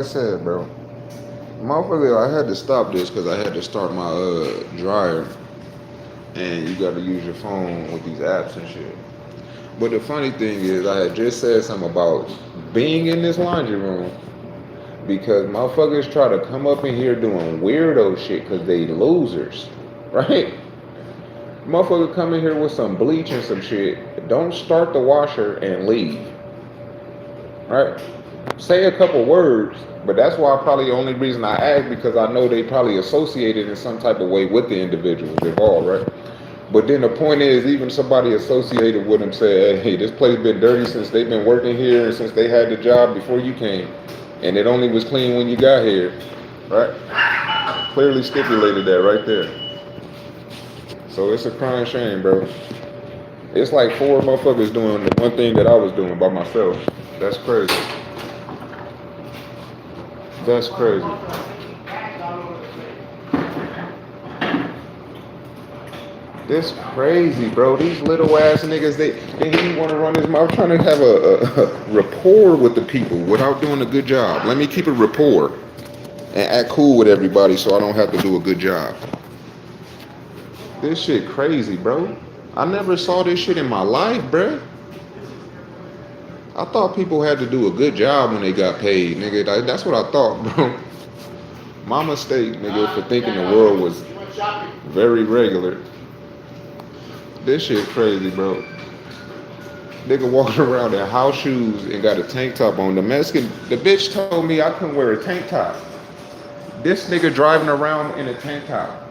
I said, bro, motherfucker, I had to stop this because I had to start my dryer, and you got to use your phone with these apps and shit. But the funny thing is, I had just said something about being in this laundry room because motherfuckers try to come up in here doing weirdo shit because they losers, right? Motherfucker come in here with some bleach and some shit. Don't start the washer and leave, right? Say a couple words, but that's why probably the only reason I ask because I know they probably associated in some type of way with the individuals involved, right? But then the point is, even somebody associated with them said, "Hey, this place been dirty since they've been working here and since they had the job before you came, and it only was clean when you got here," right? Clearly stipulated that right there. So it's a crying shame, bro. It's like four motherfuckers doing the one thing that I was doing by myself. That's crazy. That's crazy. This crazy, bro. These little ass niggas, they didn't want to run his mouth. Trying to have a rapport with the people without doing a good job. Let me keep a rapport and act cool with everybody so I don't have to do a good job. This shit crazy, bro. I never saw this shit in my life, bro. I thought people had to do a good job when they got paid, nigga. That's what I thought, bro. My mistake, nigga, for thinking the world was very regular. This shit crazy, bro. Nigga walking around in house shoes and got a tank top on. The bitch told me I couldn't wear a tank top. This nigga driving around in a tank top.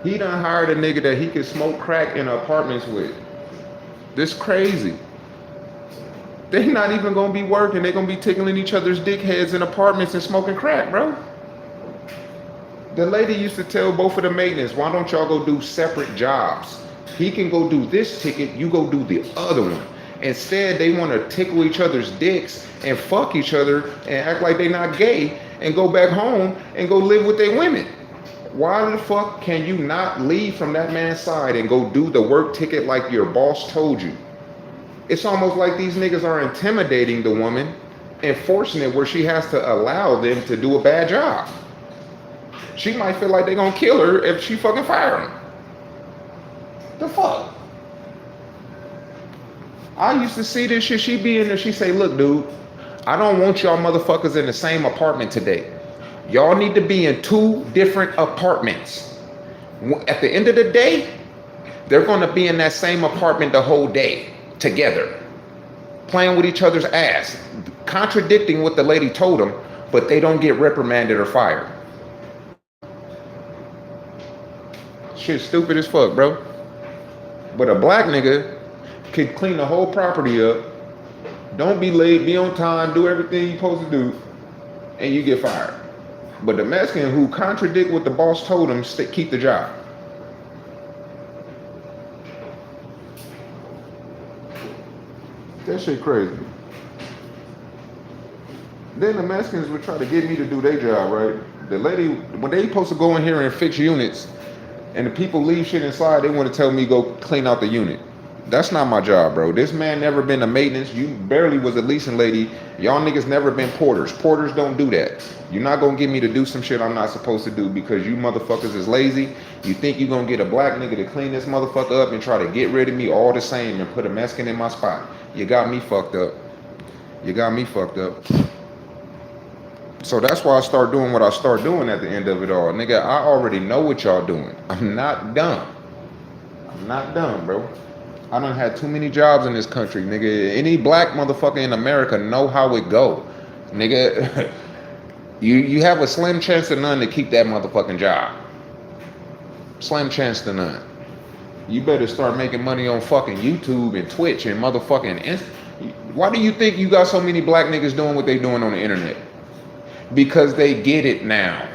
He done hired a nigga that he could smoke crack in apartments with. This crazy. They not even gonna be working. They gonna be tickling each other's dickheads in apartments and smoking crack, bro. The lady used to tell both of the maintenance, why don't y'all go do separate jobs? He can go do this ticket, you go do the other one. Instead, they want to tickle each other's dicks and fuck each other and act like they not gay and go back home and go live with their women. Why the fuck can you not leave from that man's side and go do the work ticket like your boss told you? It's almost like these niggas are intimidating the woman and forcing it where she has to allow them to do a bad job. She might feel like they gonna kill her if she fucking fire him. The fuck? I used to see this shit. She be in there, she say, look, dude, I don't want y'all motherfuckers in the same apartment today. Y'all need to be in two different apartments. At the end of the day, they're gonna be in that same apartment the whole day together, playing with each other's ass, contradicting what the lady told them, but they don't get reprimanded or fired. Shit stupid as fuck, bro. But a black nigga can clean the whole property up, don't be late, be on time, do everything you supposed to do, and you get fired. But the Mexican who contradict what the boss told him, keep the job. That shit crazy. Then the Mexicans would try to get me to do their job, right? The lady, when they supposed to go in here and fix units, and the people leave shit inside, they want to tell me go clean out the unit. That's not my job, bro. This man never been a maintenance. You barely was a leasing lady. Y'all niggas never been porters. Porters don't do that. You're not gonna get me to do some shit I'm not supposed to do because you motherfuckers is lazy. You think you gonna get a black nigga to clean this motherfucker up and try to get rid of me all the same and put a Mexican in my spot. You got me fucked up. You got me fucked up. So that's why I start doing what I start doing at the end of it all. Nigga, I already know what y'all doing. I'm not dumb. I'm not dumb, bro. I done had too many jobs in this country, nigga. Any black motherfucker in America know how it go. Nigga, you have a slim chance to none to keep that motherfucking job. Slim chance to none. You better start making money on fucking YouTube and Twitch and motherfucking Why do you think you got so many black niggas doing what they doing on the internet? Because they get it now.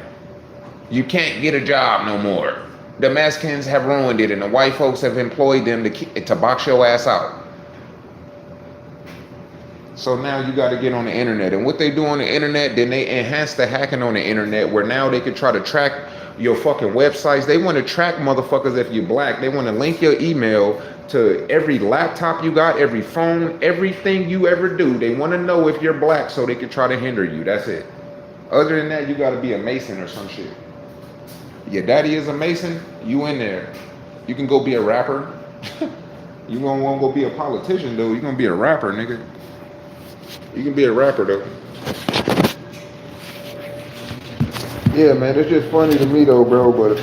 You can't get a job no more. The Mexicans have ruined it and the white folks have employed them to box your ass out. So now you got to get on the internet. And what they do on the internet, then they enhance the hacking on the internet where now they can try to track your fucking websites. They want to track motherfuckers if you're black. They want to link your email to every laptop you got, every phone, everything you ever do. They want to know if you're black so they can try to hinder you. That's it. Other than that, you got to be a Mason or some shit. Your daddy is a Mason, you in there. You can go be a rapper. You gonna want to go be a politician, though. You gonna be a rapper, nigga. You can be a rapper, though. Yeah, man, it's just funny to me, though, bro, but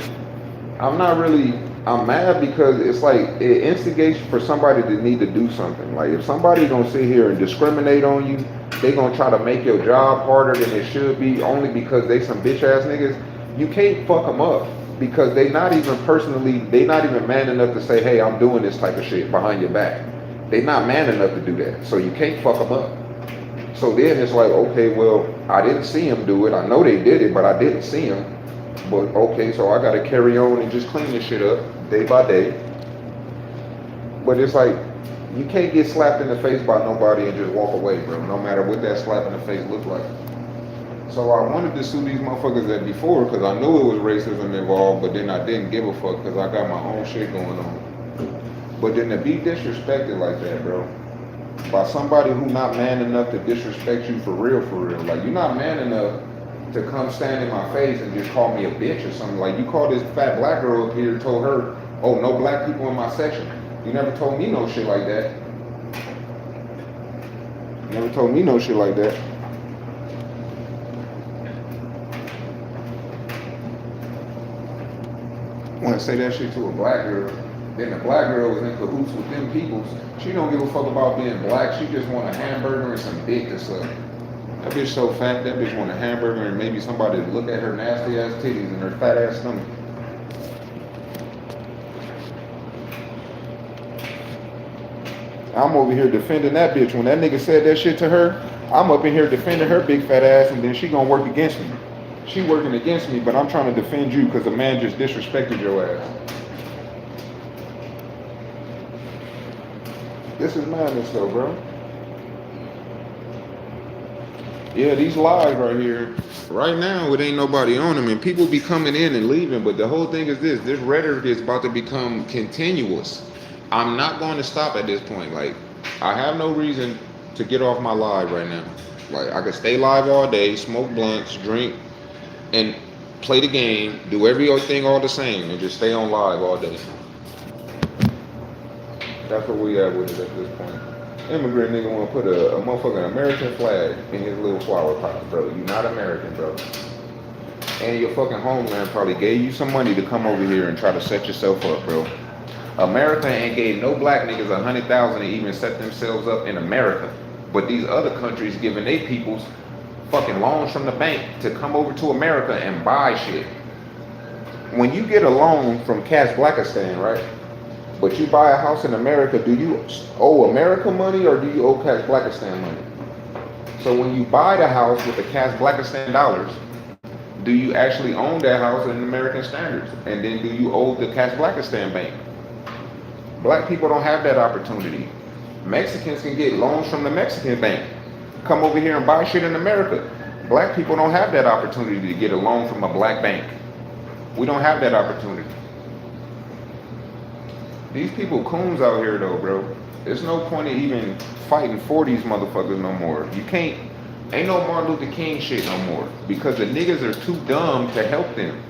I'm not really, I'm mad because it's like, it instigates for somebody to need to do something. Like, if somebody gonna sit here and discriminate on you, they gonna try to make your job harder than it should be only because they some bitch ass niggas, you can't fuck them up because they not even personally, they not even man enough to say, hey, I'm doing this type of shit behind your back. They not man enough to do that, so you can't fuck them up. So then it's like, okay, well, I didn't see him do it. I know they did it, but I didn't see him. But okay, so I gotta carry on and just clean this shit up day by day. But it's like, you can't get slapped in the face by nobody and just walk away, bro, no matter what that slap in the face look like. So I wanted to sue these motherfuckers that before because I knew it was racism involved, but then I didn't give a fuck because I got my own shit going on. But then to be disrespected like that, bro, by somebody who not man enough to disrespect you for real, like you're not man enough to come stand in my face and just call me a bitch or something. Like you called this fat black girl up here and told her, oh, no black people in my section. You never told me no shit like that. You never told me no shit like that. Want to say that shit to a black girl, then the black girl was in cahoots with them peoples. She don't give a fuck about being black. She just want a hamburger and some dick to suck. That bitch so fat, that bitch want a hamburger and maybe somebody to look at her nasty ass titties and her fat ass stomach. I'm over here defending that bitch. When that nigga said that shit to her, I'm up in here defending her big fat ass and then she gonna work against me. She working against me, but I'm trying to defend you because a man just disrespected your ass. This is madness though, bro. Yeah, these lives right here, right now, it ain't nobody on them, and people be coming in and leaving, but the whole thing is this rhetoric is about to become continuous. I'm not going to stop at this point. Like, I have no reason to get off my live right now. Like, I could stay live all day, smoke blunts, drink, and play the game, do everything all the same, and just stay on live all day. That's what we at with it at this point. Immigrant nigga want to put a motherfucking American flag in his little flower pot, bro. You not American, bro. And your fucking homeland probably gave you some money to come over here and try to set yourself up, bro. America ain't gave no black niggas $100,000 to even set themselves up in America. But these other countries giving they peoples fucking loans from the bank to come over to America and buy shit. When you get a loan from Kazakhstan, right? But you buy a house in America, do you owe America money or do you owe Kazakhstan money? So when you buy the house with the Kazakhstan dollars, do you actually own that house in American standards? And then do you owe the Kazakhstan bank? Black people don't have that opportunity. Mexicans can get loans from the Mexican bank. Come over here and buy shit in America. Black people don't have that opportunity to get a loan from a black bank. We don't have that opportunity. These people coons out here though, bro. There's no point in even fighting for these motherfuckers no more. You can't, ain't no Martin Luther King shit no more. Because the niggas are too dumb to help them.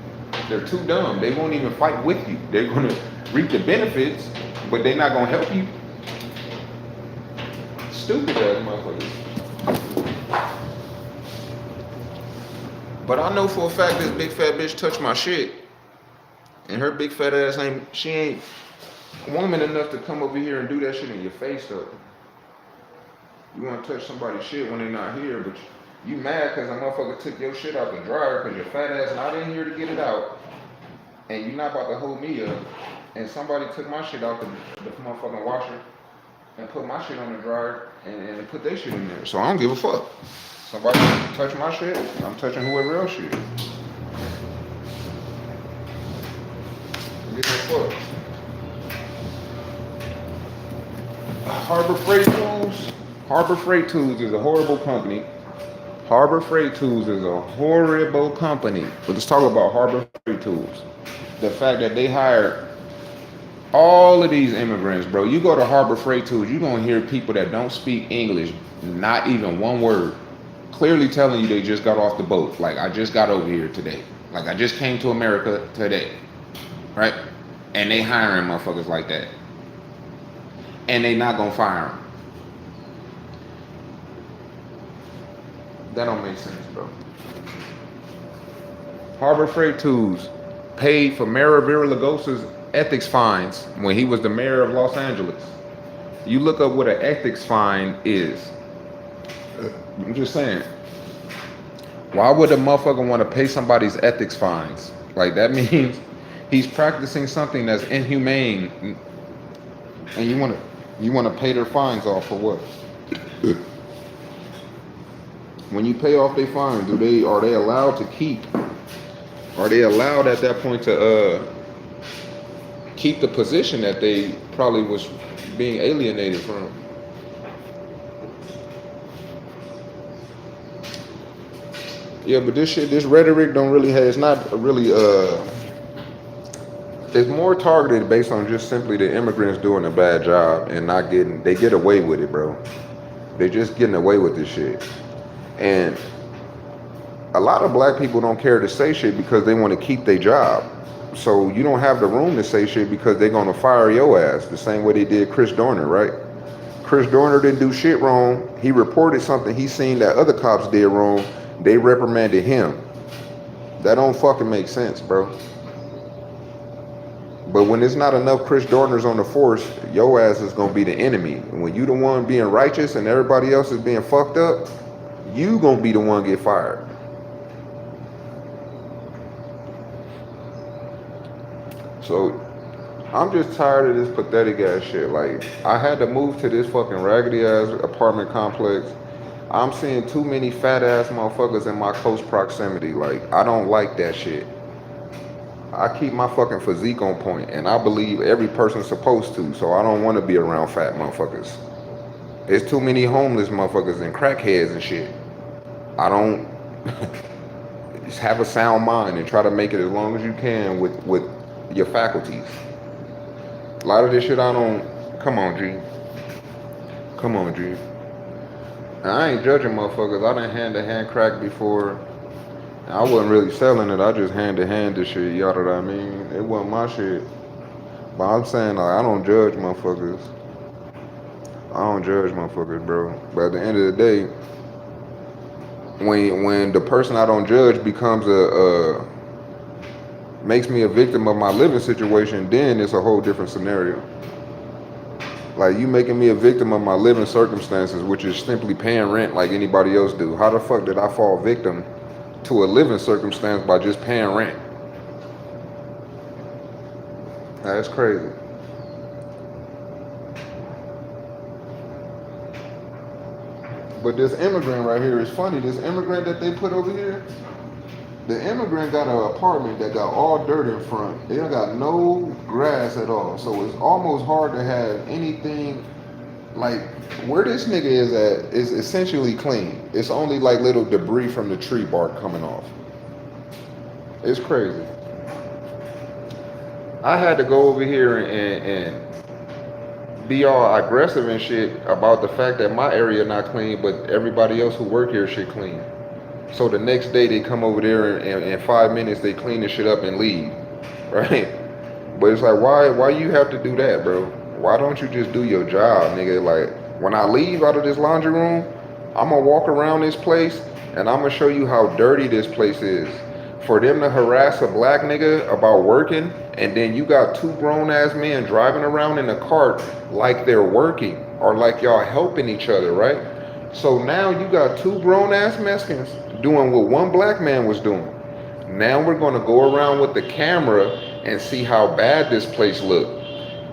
They're too dumb. They won't even fight with you. They're gonna reap the benefits, but they're not gonna help you. Stupid ass motherfuckers. But I know for a fact this big fat bitch touched my shit. And her big fat ass she ain't woman enough to come over here and do that shit in your face though. You want to touch somebody's shit when they're not here, but you mad because a motherfucker took your shit out the dryer because your fat ass not in here to get it out, and you not about to hold me up, and somebody took my shit out the motherfucking washer and put my shit on the dryer and put their shit in there. So I don't give a fuck. Somebody touch my shit, I'm touching whoever else shit. Give a fuck. Harbor Freight Tools. Harbor Freight Tools is a horrible company. Harbor Freight Tools is a horrible company. But let's talk about Harbor Freight Tools. The fact that they hired All of these immigrants, bro. You go to Harbor Freight Tools, you're gonna hear people that don't speak English, not even one word, clearly telling you they just got off the boat. Like, I just got over here today. Like, I just came to America today, right? And they hiring motherfuckers like that, and they not gonna fire them. That don't make sense, bro. Harbor Freight Tools paid for Mayor Villa-Lugosa's ethics fines when he was the mayor of Los Angeles. You look up what an ethics fine is. I'm just saying. Why would a motherfucker want to pay somebody's ethics fines? Like, that means he's practicing something that's inhumane, and you want to pay their fines off for what? When you pay off their fines, are they allowed to keep? Are they allowed at that point to keep the position that they probably was being alienated from? Yeah, but this rhetoric don't really have, it's not really, it's more targeted based on just simply the immigrants doing a bad job and not getting, they get away with it, bro. They're just getting away with this shit. And a lot of black people don't care to say shit because they want to keep their job. So you don't have the room to say shit because they're going to fire your ass the same way they did Chris Dorner, right? Chris Dorner didn't do shit wrong. He reported something he seen that other cops did wrong. They reprimanded him. That don't fucking make sense, bro. But when there's not enough Chris Dorners on the force, your ass is going to be the enemy. And when you the one being righteous and everybody else is being fucked up, you going to be the one get fired. So I'm just tired of this pathetic ass shit. Like, I had to move to this fucking raggedy ass apartment complex. I'm seeing too many fat ass motherfuckers in my close proximity. Like, I don't like that shit. I keep my fucking physique on point, and I believe every person's supposed to, so I don't want to be around fat motherfuckers. There's too many homeless motherfuckers and crackheads and shit. I don't just have a sound mind and try to make it as long as you can with your faculties. A lot of this shit I don't, come on, G. Come on, G. I ain't judging motherfuckers. I done hand-to-hand crack before. I wasn't really selling it. I just hand-to-hand this shit. Y'all know what I mean? It wasn't my shit. But I'm saying, like, I don't judge motherfuckers. I don't judge motherfuckers, bro. But at the end of the day, when the person I don't judge becomes makes me a victim of my living situation, then it's a whole different scenario. Like, you making me a victim of my living circumstances, which is simply paying rent like anybody else do. How the fuck did I fall victim to a living circumstance by just paying rent? That's crazy. But this immigrant right here is funny. This immigrant that they put over here, the immigrant got an apartment that got all dirt in front. They don't got no grass at all. So it's almost hard to have anything. Like, where this nigga is at is essentially clean. It's only like little debris from the tree bark coming off. It's crazy. I had to go over here and be all aggressive and shit about the fact that my area not clean, but everybody else who work here shit clean. So the next day they come over there and in 5 minutes they clean the shit up and leave, right? But it's like, why you have to do that, bro? Why don't you just do your job, nigga? Like, when I leave out of this laundry room, I'm gonna walk around this place and I'm gonna show you how dirty this place is. For them to harass a black nigga about working, and then you got two grown ass men driving around in a cart like they're working or like y'all helping each other, right? So now you got two grown ass Mexicans doing what one black man was doing. Now we're gonna go around with the camera and see how bad this place look.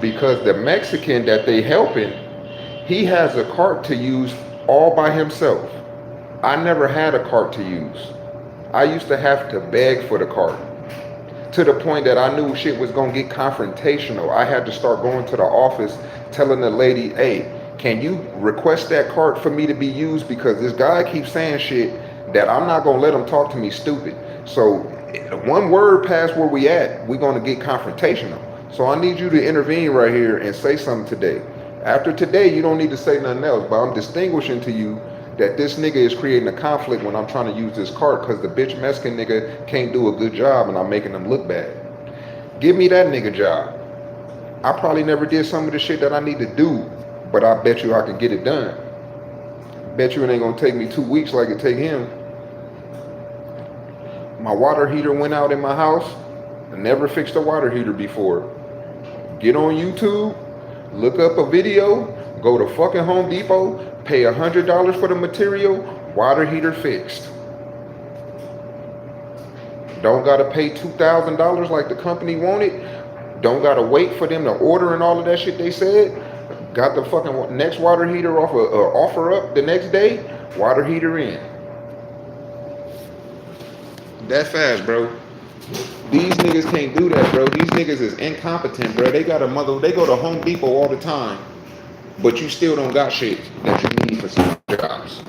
Because the Mexican that they helping, he has a cart to use all by himself. I never had a cart to use. I used to have to beg for the cart, to the point that I knew shit was gonna get confrontational. I had to start going to the office telling the lady, hey, can you request that cart for me to be used? Because this guy keeps saying shit that I'm not gonna let him talk to me stupid. So one word past where we at, we're gonna get confrontational. So I need you to intervene right here and say something today. After today, you don't need to say nothing else, but I'm distinguishing to you that this nigga is creating a conflict when I'm trying to use this cart because the bitch Mexican nigga can't do a good job and I'm making him look bad. Give me that nigga job. I probably never did some of the shit that I need to do, but I bet you I can get it done. Bet you it ain't gonna take me 2 weeks like it take him. My water heater went out in my house. I never fixed a water heater before. Get on YouTube, look up a video, go to fucking Home Depot, pay $100 for the material, water heater fixed. Don't gotta pay $2,000 like the company wanted. Don't gotta wait for them to order and all of that shit they said. Got the fucking next water heater off offer up the next day, water heater in. That fast, bro. These niggas can't do that, bro. These niggas is incompetent, bro. They go to Home Depot all the time, but you still don't got shit that you need for some jobs.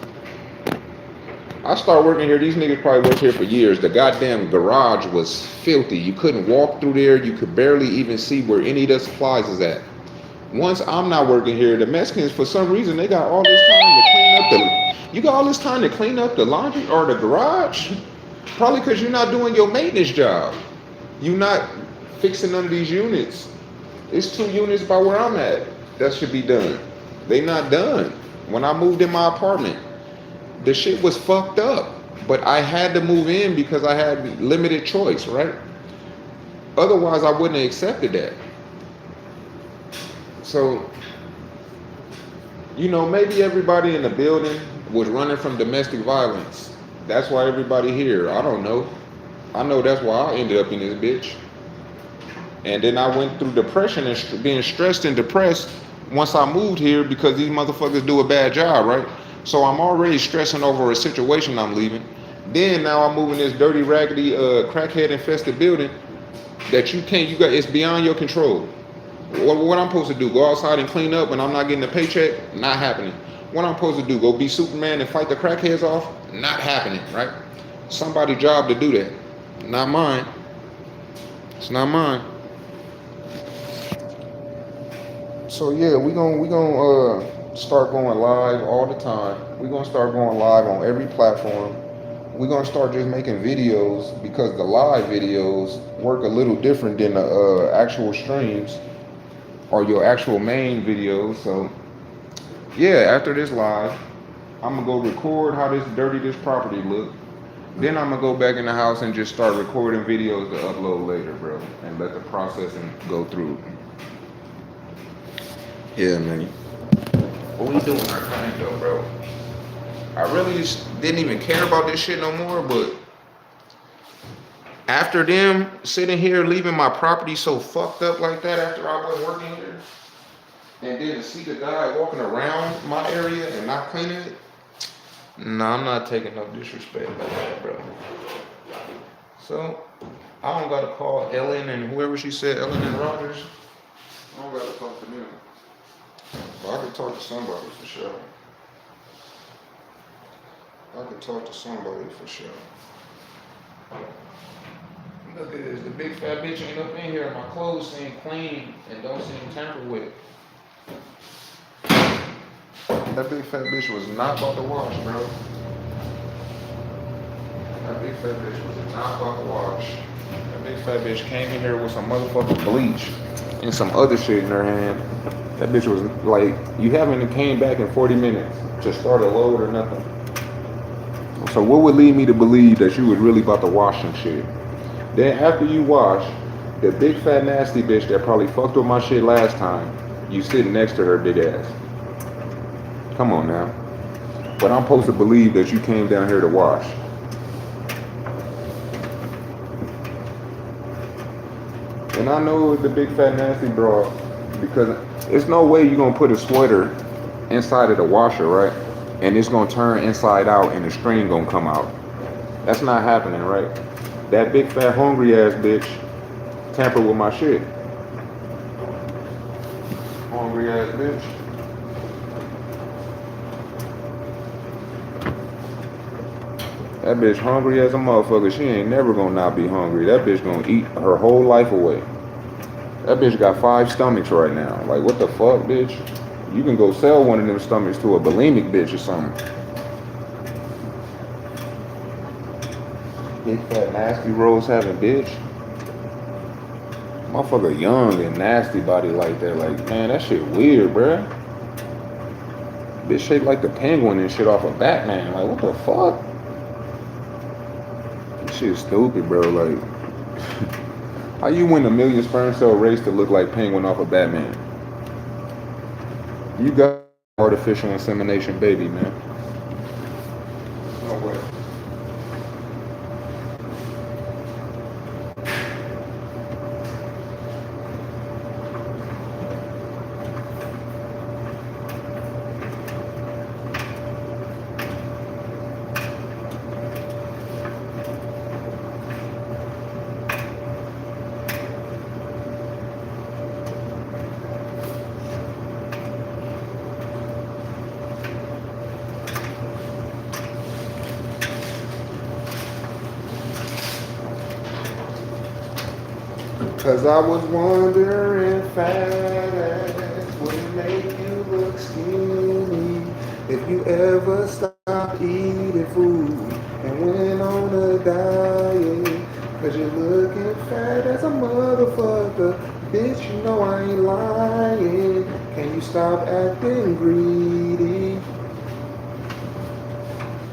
I started working here. These niggas probably worked here for years. The goddamn garage was filthy. You couldn't walk through there. You could barely even see where any of the supplies is at. Once I'm not working here, the Mexicans, for some reason, they got all this time to clean up you got all this time to clean up the laundry or the garage? Probably because you're not doing your maintenance job. You're not fixing none of these units. It's 2 units by where I'm at that should be done. They not done. When I moved in my apartment, the shit was fucked up. But I had to move in because I had limited choice, right? Otherwise, I wouldn't have accepted that. So, maybe everybody in the building was running from domestic violence. That's why everybody here. I don't know. I know that's why I ended up in this bitch. And then I went through depression and being stressed and depressed once I moved here because these motherfuckers do a bad job, right? So I'm already stressing over a situation I'm leaving. Then now I'm moving this dirty, raggedy, crackhead infested building that it's beyond your control. What I'm supposed to do? Go outside and clean up and I'm not getting a paycheck? Not happening. What I'm supposed to do? Go be Superman and fight the crackheads off? Not happening, right? Somebody's job to do that. Not mine. It's not mine. So yeah, we gonna start going live all the time. We're gonna start going live on every platform. We're gonna start just making videos because the live videos work a little different than the actual streams or your actual main videos. So yeah, after this live, I'm gonna go record how this property look. Then I'm gonna go back in the house and just start recording videos to upload later, bro, and let the processing go through. Yeah, man. What we doing our thing though, bro? I really just didn't even care about this shit no more, but after them sitting here leaving my property so fucked up like that after I was working here, and then to see the guy walking around my area and not cleaning it, no, I'm not taking no disrespect like that, bro. So I don't gotta call Ellen and whoever she said, Ellen and Rogers. I don't gotta talk to them. But I could talk to somebody for sure. Look at this, the big fat bitch ain't up in here. My clothes seem clean and don't seem tampered with. That big fat bitch was not about to wash, bro. That big fat bitch was not about to wash. That big fat bitch came in here with some motherfucking bleach and some other shit in her hand. That bitch was like, you haven't came back in 40 minutes to start a load or nothing. So what would lead me to believe that you was really about to wash some shit? Then after you wash, the big fat nasty bitch that probably fucked with my shit last time, you sitting next to her big ass. Come on now. But I'm supposed to believe that you came down here to wash. And I know the big fat nasty bra because there's no way you're gonna put a sweater inside of the washer, right? And it's gonna turn inside out and the string gonna come out. That's not happening, right? That big fat hungry ass bitch tampered with my shit. Hungry ass bitch. That bitch hungry as a motherfucker. She ain't never gonna not be hungry. That bitch gonna eat her whole life away. That bitch got 5 stomachs right now. Like, what the fuck, bitch? You can go sell one of them stomachs to a bulimic bitch or something. Big fat nasty rolls having bitch. Motherfucker young and nasty body like that. Like, man, that shit weird, bruh. Bitch shaped like the penguin and shit off of Batman. Like, what the fuck? This shit stupid, bro. Like, how you win a million sperm cell race to look like penguin off of Batman? You got artificial insemination baby, man. No way. Cause I was wondering fast would it make you look skinny if you ever stopped eating food and went on a diet. Cause you're looking fat as a motherfucker. Bitch, you know I ain't lying. Can you stop acting greedy?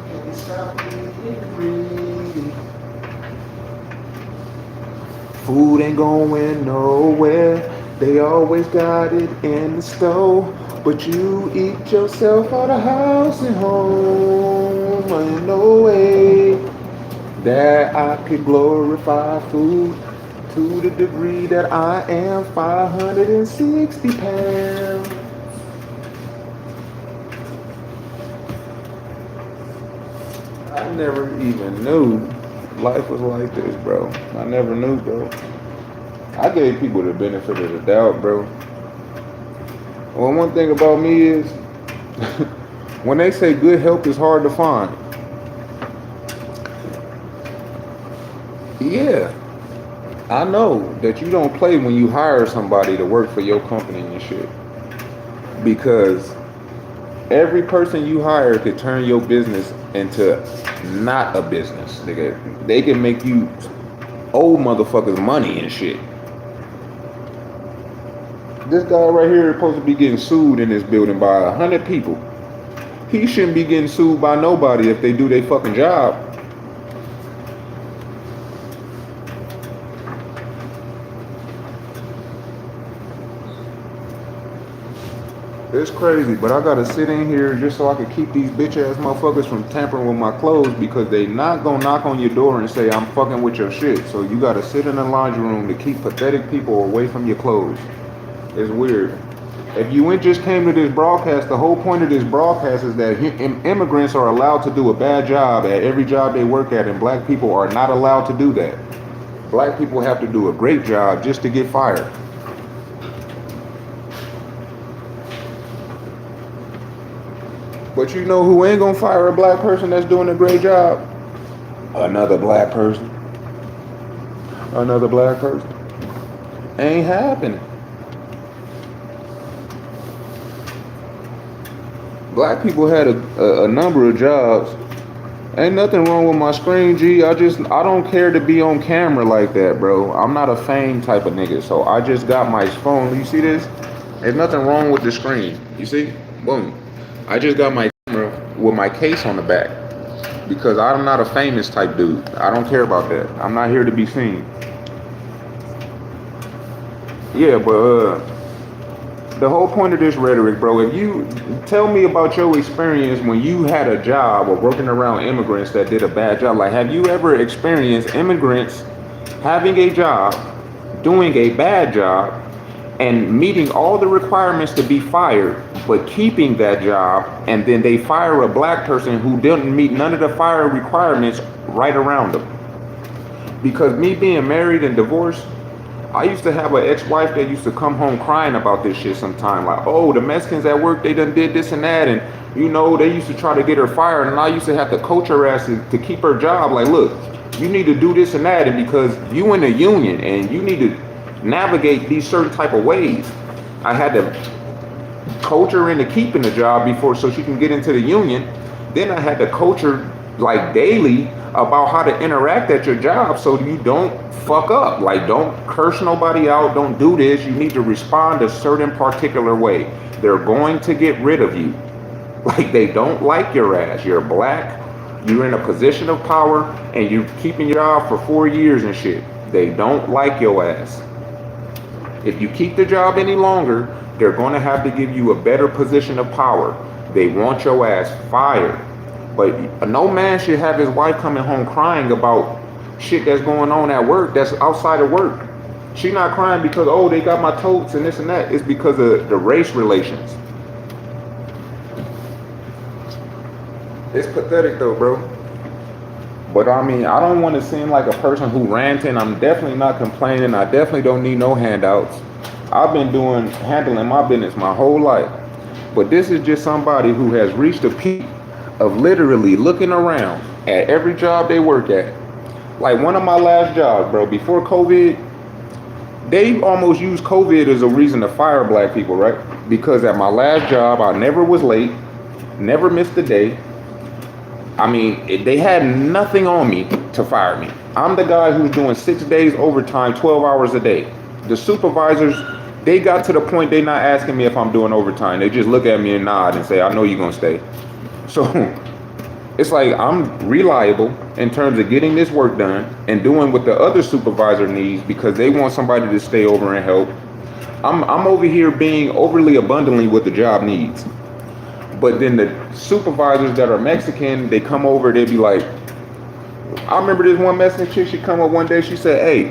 Can you stop being greedy? Food ain't going nowhere. They always got it in the stove. But you eat yourself out of house and home. Ain't no way that I could glorify food to the degree that I am 560 pounds. I never even knew life was like this, bro. I never knew, bro. I gave people the benefit of the doubt, bro. Well, one thing about me is when they say good health is hard to find, yeah, I know that you don't play when you hire somebody to work for your company and shit. Because every person you hire could turn your business into not a business. They can make you owe motherfuckers money and shit. This guy right here is supposed to be getting sued in this building by 100 people. He shouldn't be getting sued by nobody if they do their fucking job. It's crazy, but I gotta sit in here just so I can keep these bitch ass motherfuckers from tampering with my clothes, because they not gonna knock on your door and say I'm fucking with your shit. So you gotta sit in the laundry room to keep pathetic people away from your clothes. It's weird. If you just came to this broadcast, the whole point of this broadcast is that immigrants are allowed to do a bad job at every job they work at, and black people are not allowed to do that. Black people have to do a great job just to get fired. But you know who ain't gonna fire a black person that's doing a great job? Another black person. Another black person. Ain't happening. Black people had a number of jobs. Ain't nothing wrong with my screen, G. I don't care to be on camera like that, bro. I'm not a fame type of nigga, so I just got my phone. You see this? There's nothing wrong with the screen. You see? Boom. I just got my camera with my case on the back because I'm not a famous type dude. I don't care about that. I'm not here to be seen. Yeah, but the whole point of this rhetoric, bro, if you tell me about your experience when you had a job or working around immigrants that did a bad job. Like, have you ever experienced immigrants having a job, doing a bad job, and meeting all the requirements to be fired, but keeping that job, and then they fire a black person who didn't meet none of the fire requirements right around them? Because me being married and divorced, I used to have an ex-wife that used to come home crying about this shit sometime. Like, oh, the Mexicans at work, they done did this and that. And, you know, they used to try to get her fired. And I used to have to coach her ass to keep her job. Like, look, you need to do this and that. And because you in a union and you need to navigate these certain type of ways. I had to coach her into keeping the job before so she can get into the union. Then I had to coach her like daily about how to interact at your job so you don't fuck up. Like, don't curse nobody out, don't do this. You need to respond a certain particular way. They're going to get rid of you. Like, they don't like your ass. You're black, you're in a position of power, and you're keeping your job for 4 years and shit. They don't like your ass. If you keep the job any longer, they're going to have to give you a better position of power. They want your ass fired. But no man should have his wife coming home crying about shit that's going on at work that's outside of work. She not crying because, oh, they got my totes and this and that. It's because of the race relations. It's pathetic though, bro. But I mean, I don't want to seem like a person who ranting. I'm definitely not complaining. I definitely don't need no handouts. I've been handling my business my whole life. But this is just somebody who has reached a peak of literally looking around at every job they work at. Like one of my last jobs, bro, before COVID, they almost used COVID as a reason to fire black people, right? Because at my last job, I never was late, never missed a day. I mean, they had nothing on me to fire me. I'm the guy who's doing 6 days overtime, 12 hours a day. The supervisors, they got to the point they not asking me if I'm doing overtime. They just look at me and nod and say, I know you're gonna stay. So it's like I'm reliable in terms of getting this work done and doing what the other supervisor needs because they want somebody to stay over and help. I'm over here being overly abundantly what the job needs. But then the supervisors that are Mexican, they come over, they be like, I remember this one Mexican chick, she come up one day, she said, hey,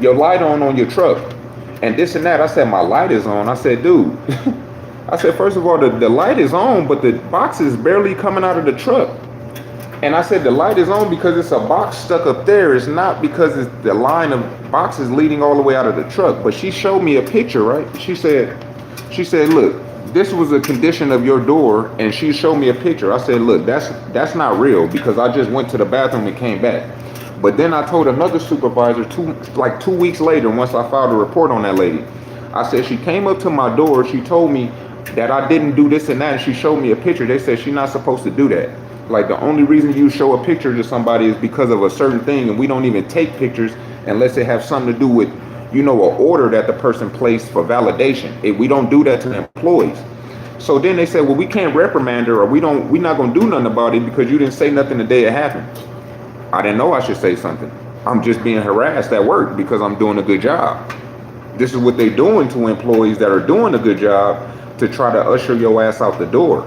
your light on your truck. And this and that. I said, my light is on. I said, dude, I said, first of all, the light is on, but the box is barely coming out of the truck. And I said, the light is on because it's a box stuck up there. It's not because it's the line of boxes leading all the way out of the truck. But she showed me a picture, right? She said, look, this was a condition of your door. And she showed me a picture. I said, look, that's not real because I just went to the bathroom and came back. But then I told another supervisor 2 weeks later, once I filed a report on that lady, I said, she came up to my door. She told me that I didn't do this and that. And she showed me a picture. They said she's not supposed to do that. Like, the only reason you show a picture to somebody is because of a certain thing. And we don't even take pictures unless it has something to do with, you know, an order that the person placed for validation. We don't do that to employees. So then they said, well, we can't reprimand her or we're not going to do nothing about it because you didn't say nothing the day it happened. I didn't know I should say something. I'm just being harassed at work because I'm doing a good job. This is what they're doing to employees that are doing a good job to try to usher your ass out the door.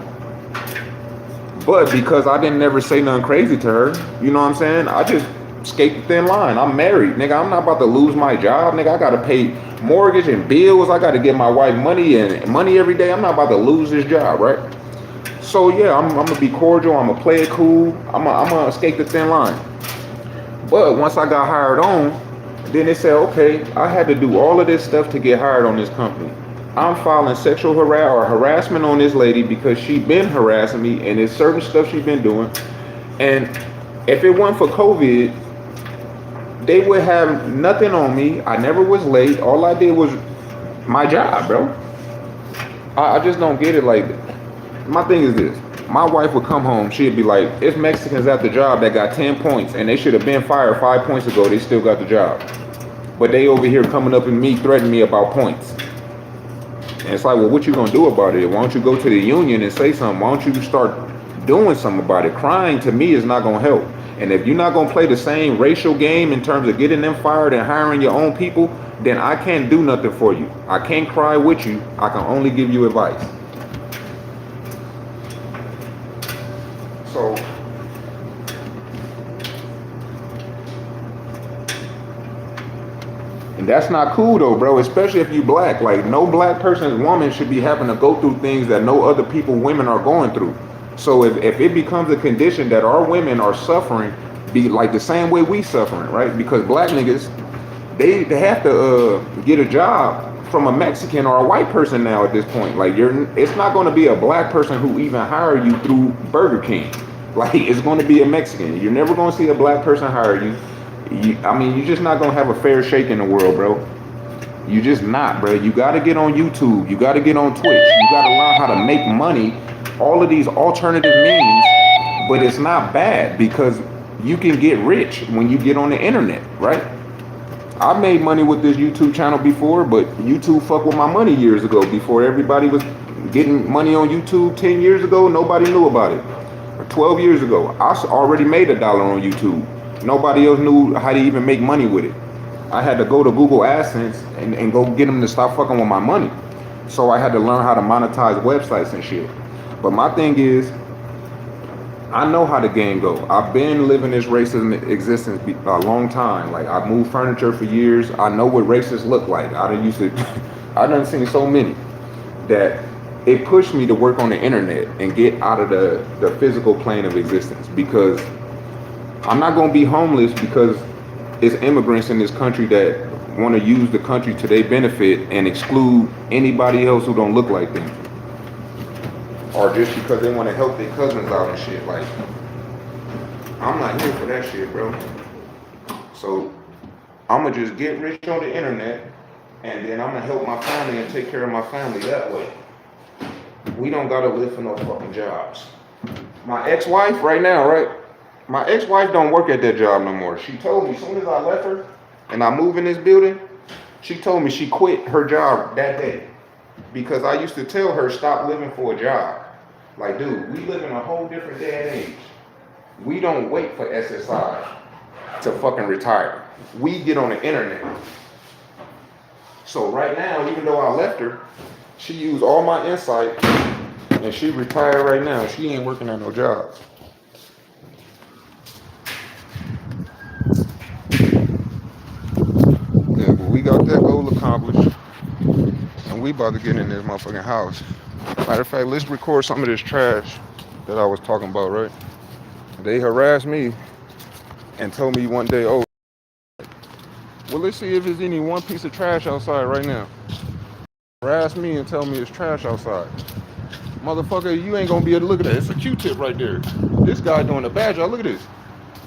But because I didn't never say nothing crazy to her, you know what I'm saying? I just skate the thin line. I'm married, nigga. I'm not about to lose my job, nigga. I got to pay mortgage and bills. I got to get my wife money every day. I'm not about to lose this job, right? So yeah, I'm gonna be cordial. I'm gonna play it cool. I'm gonna skate the thin line. But once I got hired on, then they said, okay, I had to do all of this stuff to get hired on this company. I'm filing sexual harassment on this lady because she been harassing me and there's certain stuff she's been doing. And if it weren't for COVID, they would have nothing on me. I never was late. All I did was my job, bro. I just don't get it. Like, my thing is this. My wife would come home. She'd be like, it's Mexicans at the job that got 10 points and they should have been fired 5 points ago. They still got the job. But they over here coming up and me threatening me about points. And it's like, well, what you gonna do about it? Why don't you go to the union and say something? Why don't you start doing something about it? Crying to me is not gonna help. And if you're not gonna play the same racial game in terms of getting them fired and hiring your own people, then I can't do nothing for you. I can't cry with you. I can only give you advice. So and that's not cool though, bro, especially if you black. Like, no black person, woman should be having to go through things that no other people, women are going through. So if it becomes a condition that our women are suffering, be like the same way we suffering, right? Because black niggas, they have to get a job from a Mexican or a white person now at this point. Like, it's not going to be a black person who even hire you through Burger King. Like, it's going to be a Mexican. You're never going to see a black person hire you. I mean, you're just not going to have a fair shake in the world, bro. You just not, bro. You got to get on YouTube. You got to get on Twitch. You got to learn how to make money. All of these alternative means, but it's not bad because you can get rich when you get on the internet, right? I made money with this YouTube channel before, but YouTube fucked with my money years ago. Before everybody was getting money on YouTube 10 years ago, nobody knew about it. Or 12 years ago, I already made $1 on YouTube. Nobody else knew how to even make money with it. I had to go to Google AdSense and go get them to stop fucking with my money. So I had to learn how to monetize websites and shit. But my thing is, I know how the game go. I've been living this racist existence a long time. Like I've moved furniture for years. I know what racists look like. I done seen so many that it pushed me to work on the internet and get out of the physical plane of existence because I'm not gonna be homeless because it's immigrants in this country that want to use the country to their benefit and exclude anybody else who don't look like them. Or just because they want to help their cousins out and shit. Like, I'm not here for that shit, bro. So, I'm going to just get rich on the internet, and then I'm going to help my family and take care of my family that way. We don't got to live for no fucking jobs. My ex-wife right now, right? My ex-wife don't work at that job no more. She told me as soon as I left her and I moved in this building, she told me she quit her job that day. Because I used to tell her, stop living for a job. Like, dude, we live in a whole different day and age. We don't wait for SSI to fucking retire. We get on the internet. So right now, even though I left her, she used all my insight and she retired right now. She ain't working at no job. Yeah, but we got that goal accomplished. And we about to get in this motherfucking house. Matter of fact, let's record some of this trash that I was talking about, right? They harassed me and told me one day, oh, well, let's see if there's any one piece of trash outside right now. Harass me and tell me it's trash outside. Motherfucker, you ain't gonna be able to look at that. It's a Q-tip right there. This guy doing a bad job. Look at this.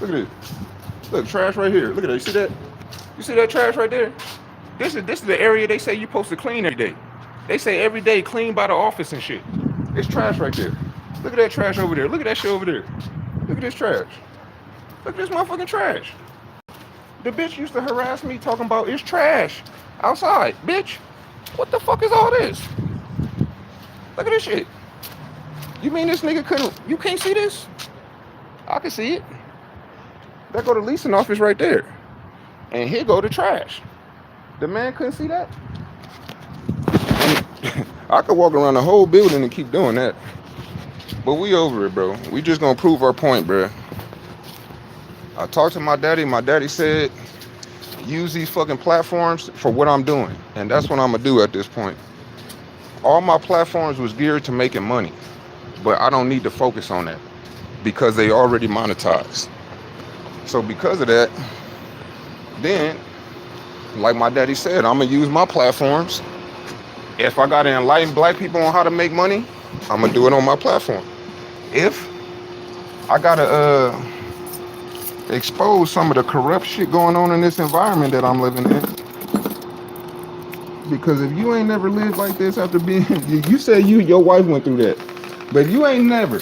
Look at this. Look, trash right here. Look at that. You see that? You see that trash right there? This is the area they say you're supposed to clean every day. They say every day clean by the office and shit. It's trash right there. Look at that trash over there. Look at that shit over there. Look at this trash. Look at this motherfucking trash. The bitch used to harass me talking about it's trash outside. Bitch, what the fuck is all this? Look at this shit. You mean this nigga you can't see this? I can see it. There go the leasing office right there. And here go the trash. The man couldn't see that? I could walk around the whole building and keep doing that. But we over it, bro. We just gonna prove our point, bro. I talked to my daddy. My daddy said, use these fucking platforms for what I'm doing. And that's what I'm gonna do at this point. All my platforms was geared to making money. But I don't need to focus on that because they already monetized. So because of that, then, like my daddy said, I'm gonna use my platforms. If I gotta enlighten black people on how to make money, I'm gonna do it on my platform. If I gotta expose some of the corrupt shit going on in this environment that I'm living in, because if you ain't never lived like this after being, you said your wife went through that, but if you ain't never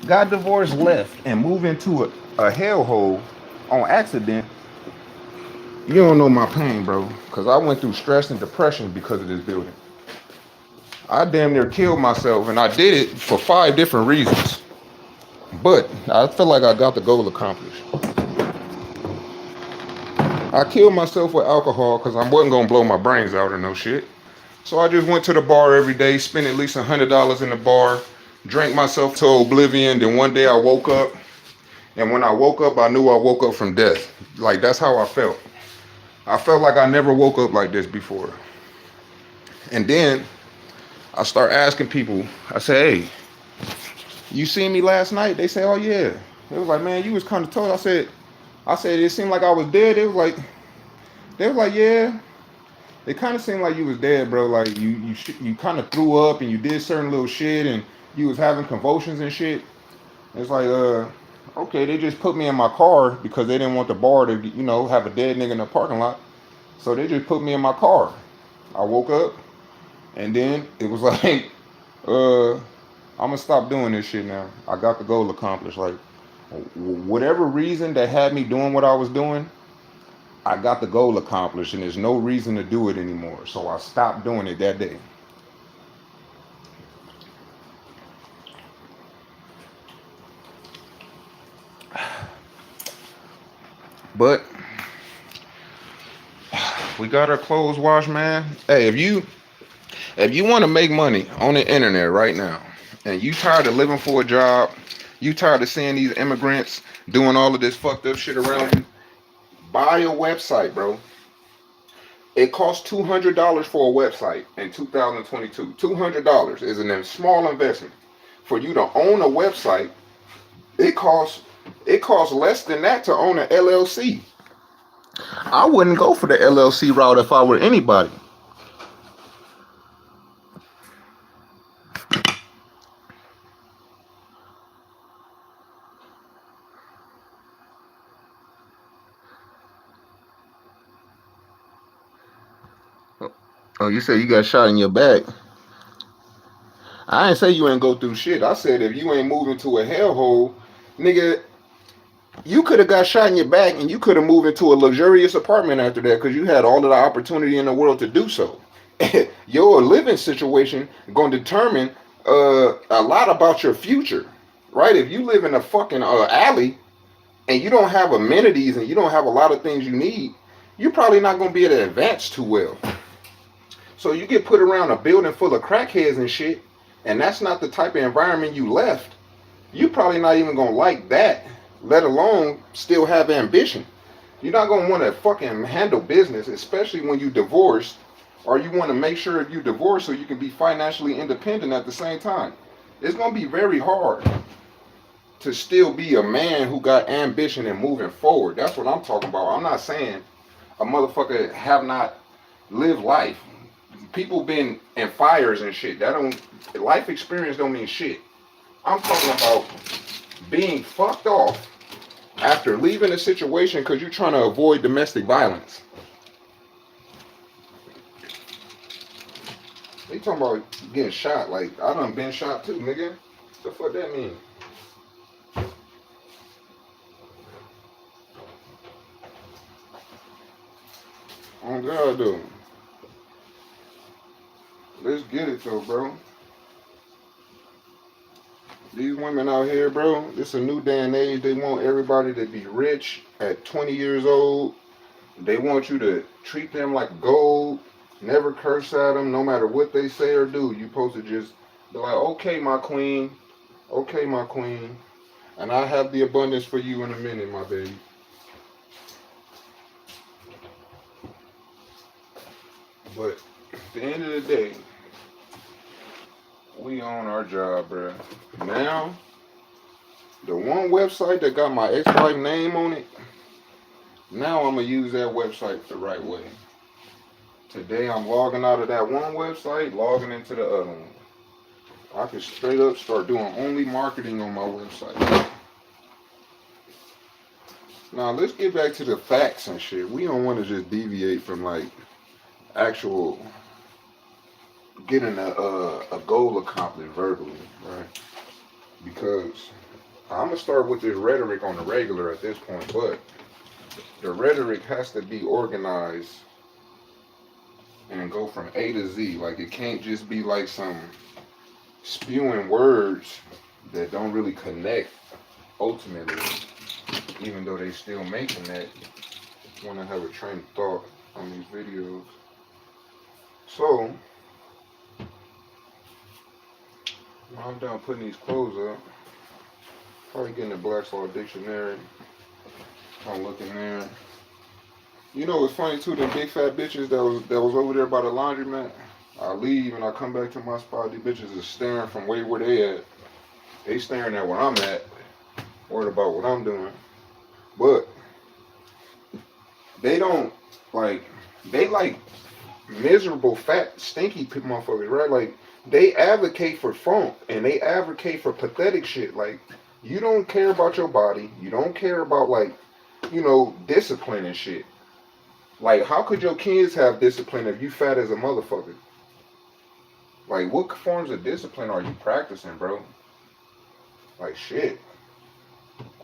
got divorced, left, and moved into a hellhole on accident, you don't know my pain, bro. Because I went through stress and depression because of this building. I damn near killed myself, and I did it for 5 different reasons. But I feel like I got the goal accomplished. I killed myself with alcohol because I wasn't going to blow my brains out or no shit. So I just went to the bar every day, spent at least $100 in the bar, drank myself to oblivion. Then one day I woke up, and when I woke up, I knew I woke up from death. Like, that's how I felt. I felt like I never woke up like this before. And then I start asking people, I say, hey, you seen me last night? They say, oh yeah. It was like, man, you was kind of told. I said, it seemed like I was dead. They was like, yeah. It kind of seemed like you was dead, bro. Like you kind of threw up and you did certain little shit and you was having convulsions and shit. It's like, okay, they just put me in my car because they didn't want the bar to, have a dead nigga in the parking lot. So they just put me in my car. I woke up and then it was like, uh, I'm gonna stop doing this shit now. I got the goal accomplished. Like, whatever reason that had me doing what I was doing, I got the goal accomplished, and there's no reason to do it anymore. So I stopped doing it that day. But we got our clothes washed, man. Hey, if you want to make money on the internet right now, and you tired of living for a job, you tired of seeing these immigrants doing all of this fucked up shit around you, buy a website, bro. It costs $200 for a website in 2022. $200 is a small investment. For you to own a website, it costs less than that to own an LLC. I wouldn't go for the LLC route if I were anybody. Oh, you said you got shot in your back. I ain't say you ain't go through shit. I said if you ain't moving to a hellhole, nigga, you could have got shot in your back and you could have moved into a luxurious apartment after that because you had all of the opportunity in the world to do so. Your living situation gonna determine a lot about your future, right? If you live in a fucking alley and you don't have amenities and you don't have a lot of things you need, you're probably not gonna be able to advance too well. So you get put around a building full of crackheads and shit, and that's not the type of environment you left, you probably not even gonna like that, let alone still have ambition. You're not gonna want to fucking handle business, especially when you divorced, or you want to make sure you divorce so you can be financially independent at the same time. It's gonna be very hard to still be a man who got ambition and moving forward. That's what I'm talking about. I'm not saying a motherfucker have not lived life. People been in fires and shit. That don't life experience don't mean shit. I'm talking about being fucked off after leaving a situation because you're trying to avoid domestic violence. They talking about getting shot. Like, I done been shot too, nigga. What the fuck that mean? Oh God, though. Let's get it though, bro. These women out here, bro, it's a new day and age. They want everybody to be rich at 20 years old. They want you to treat them like gold, never curse at them, no matter what they say or do. You supposed to just be like, okay, my queen, okay, my queen, and I have the abundance for you in a minute, my baby. But at the end of the day, we on our job, bro. Now, the one website that got my ex-wife name on it, now I'm going to use that website the right way. Today I'm logging out of that one website, logging into the other one. I can straight up start doing only marketing on my website. Now let's get back to the facts and shit. We don't want to just deviate from like actual getting a goal accomplished verbally, right? Because I'm gonna start with this rhetoric on the regular at this point, but the rhetoric has to be organized and go from A to Z. Like, it can't just be like some spewing words that don't really connect ultimately, even though they still may connect when I have a train of thought on these videos. So when I'm done putting these clothes up, probably getting the Black's Law Dictionary. I'm looking there. You know what's funny too? Them big fat bitches that was over there by the laundromat. I leave and I come back to my spot. These bitches is staring from way where they at. They staring at where I'm at, worried about what I'm doing. But they don't like. They like miserable, fat, stinky motherfuckers, right? Like, they advocate for funk and they advocate for pathetic shit. Like, you don't care about your body. You don't care about, like, you know, discipline and shit. Like, how could your kids have discipline if you fat as a motherfucker? Like, what forms of discipline are you practicing, bro? Like, shit.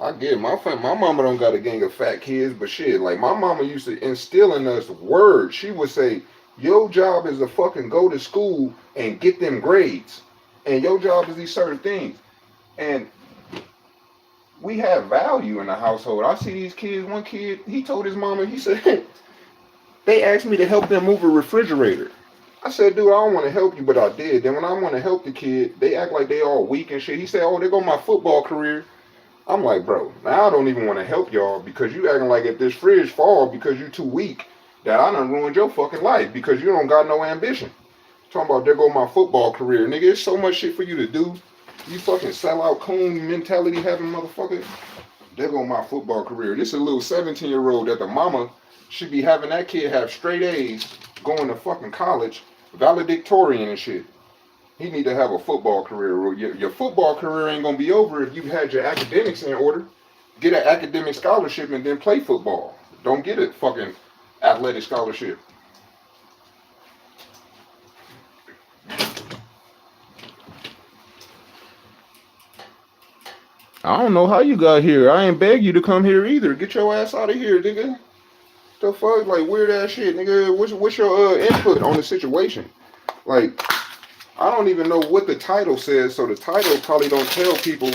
I get it. My mama don't got a gang of fat kids, but shit, like my mama used to instill in us words. She would say, "Your job is to fucking go to school and get them grades, and your job is these certain things." And we have value in the household. I see these kids. One kid, he told his mama, he said, they asked me to help them move a refrigerator. I said, dude, I don't want to help you, but I did. Then when I want to help the kid, they act like they all weak and shit. He said, oh, there go my football career. I'm like, bro, now I don't even want to help y'all because you acting like if this fridge fall because you too weak, that I done ruined your fucking life because you don't got no ambition. Talking about there go my football career. Nigga, it's so much shit for you to do. You fucking sell out coon mentality having motherfucker. There go my football career. This is a little 17-year-old that the mama should be having that kid have straight A's, going to fucking college, valedictorian and shit. He need to have a football career. Your football career ain't gonna be over if you had your academics in order. Get an academic scholarship and then play football. Don't get a fucking athletic scholarship. I don't know how you got here. I ain't beg you to come here either. Get your ass out of here, nigga. The fuck, like weird ass shit, nigga. What's your input on the situation? Like, I don't even know what the title says, so the title probably don't tell people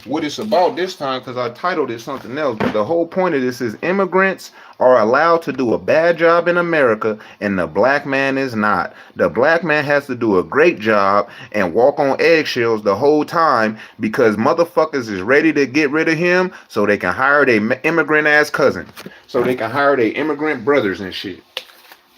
what it's about this time because I titled it something else. But the whole point of this is immigrants are allowed to do a bad job in America and the black man is not. The black man has to do a great job and walk on eggshells the whole time because motherfuckers is ready to get rid of him so they can hire their immigrant ass cousin. So they can hire their immigrant brothers and shit.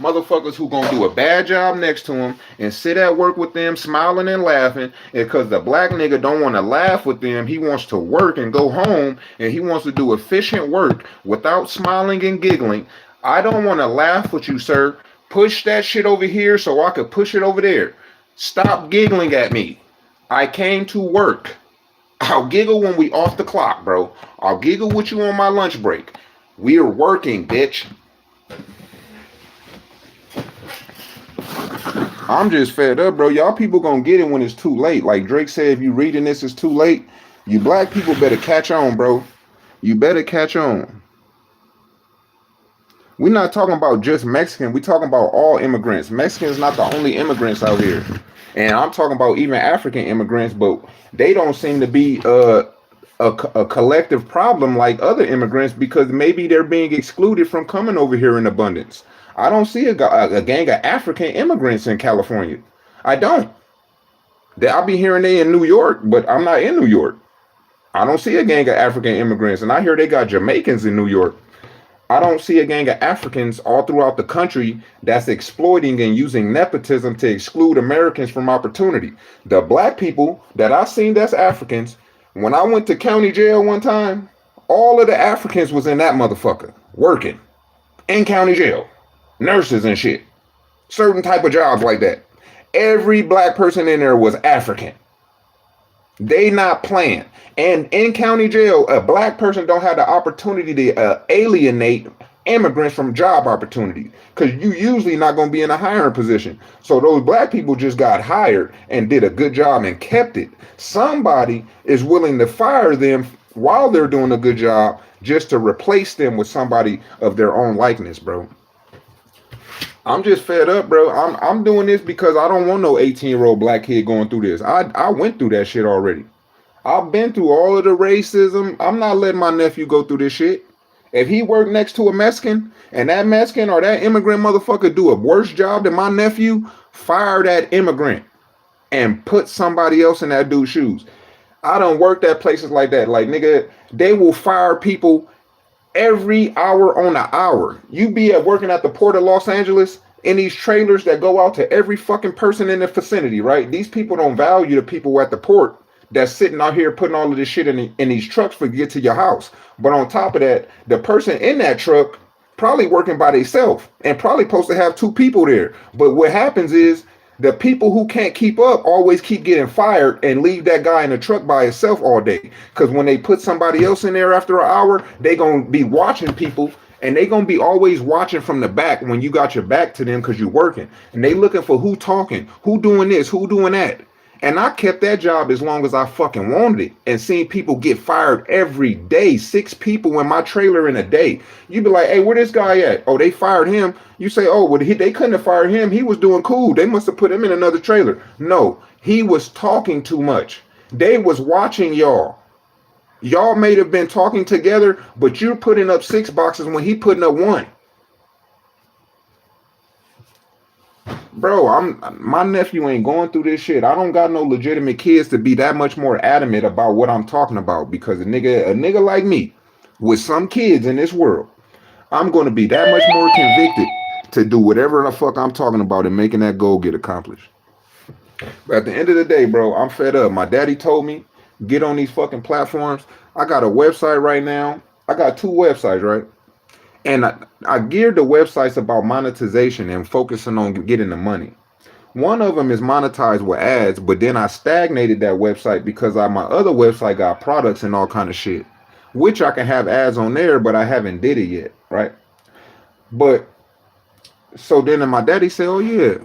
Motherfuckers who gonna do a bad job next to him and sit at work with them smiling and laughing because the black nigga don't want to laugh with them. He wants to work and go home and he wants to do efficient work without smiling and giggling. I don't want to laugh with you, sir. Push that shit over here so I could push it over there. Stop giggling at me. I came to work. I'll giggle when we off the clock, bro. I'll giggle with you on my lunch break. We're working, bitch. I'm just fed up, bro. Y'all people gonna get it when it's too late. Like Drake said, if you reading this, it's too late. You black people better catch on, bro. You better catch on. We're not talking about just Mexican. We're talking about all immigrants. Mexicans not the only immigrants out here. And I'm talking about even African immigrants, but they don't seem to be a collective problem like other immigrants because maybe they're being excluded from coming over here in abundance. I don't see a gang of African immigrants in California. I don't. I'll be hearing they in New York, but I'm not in New York. I don't see a gang of African immigrants, and I hear they got Jamaicans in New York. I don't see a gang of Africans all throughout the country that's exploiting and using nepotism to exclude Americans from opportunity. The black people that I seen that's Africans, when I went to county jail one time, all of the Africans was in that motherfucker working in county jail. Nurses and shit. Certain type of jobs like that. Every black person in there was African. They not playing. And in county jail, a black person don't have the opportunity to alienate immigrants from job opportunities. Because you usually not going to be in a hiring position. So those black people just got hired and did a good job and kept it. Somebody is willing to fire them while they're doing a good job just to replace them with somebody of their own likeness, bro. I'm just fed up, bro. I'm doing this because I don't want no 18-year-old black kid going through this. I went through that shit already. I've been through all of the racism. I'm not letting my nephew go through this shit. If he worked next to a Mexican and that Mexican or that immigrant motherfucker do a worse job than my nephew, fire that immigrant and put somebody else in that dude's shoes. I don't work at places like that. Like, nigga, they will fire people every hour on the hour. You be at working at the Port of Los Angeles in these trailers that go out to every fucking person in the vicinity, right? These people don't value the people at the port that's sitting out here putting all of this shit in these trucks for to get to your house. But on top of that, the person in that truck probably working by themselves and probably supposed to have two people there. But what happens is the people who can't keep up always keep getting fired and leave that guy in the truck by himself all day. Because when they put somebody else in there after an hour, they going to be watching people And they gonna be always watching from the back when you got your back to them because you're working. And they looking for who talking, who doing this, who doing that. And I kept that job as long as I fucking wanted it. And seeing people get fired every day. 6 people in my trailer in a day. You be like, hey, where this guy at? Oh, they fired him. You say, oh, well, they couldn't have fired him. He was doing cool. They must have put him in another trailer. No, he was talking too much. They was watching y'all. Y'all may have been talking together, but you're putting up 6 boxes when he putting up 1. Bro, my nephew ain't going through this shit. I don't got no legitimate kids to be that much more adamant about what I'm talking about, because a nigga like me with some kids in this world, I'm going to be that much more convicted to do whatever the fuck I'm talking about and making that goal get accomplished. But at the end of the day, bro, I'm fed up. My daddy told me, get on these fucking platforms. I got a website right now. I got 2 websites, right? And I geared the websites about monetization and focusing on getting the money. One of them is monetized with ads, but then I stagnated that website because my other website got products and all kind of shit, which I can have ads on there, but I haven't did it yet, right? But so then my daddy said, oh yeah,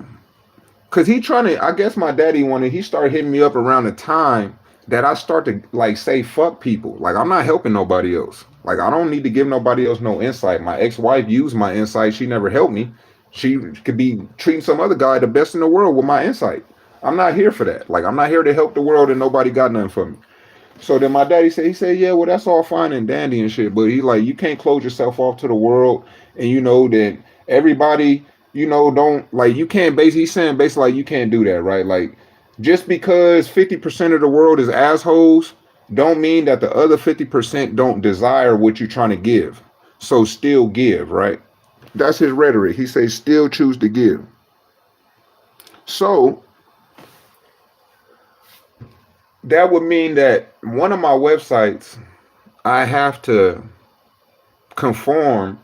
because I guess my daddy he started hitting me up around the time that I start to like say fuck people. Like, I'm not helping nobody else. Like, I don't need to give nobody else no insight. My ex-wife used my insight. She never helped me. She could be treating some other guy the best in the world with my insight. I'm not here for that. Like, I'm not here to help the world and nobody got nothing for me. So then my daddy said, yeah, well, that's all fine and dandy and shit. But he like, you can't close yourself off to the world. And you know that everybody, don't like, you can't he's saying basically like, you can't do that, right? Like, just because 50% of the world is assholes, don't mean that the other 50% don't desire what you're trying to give. So still give, right? That's his rhetoric. He says still choose to give. So that would mean that one of my websites, I have to conform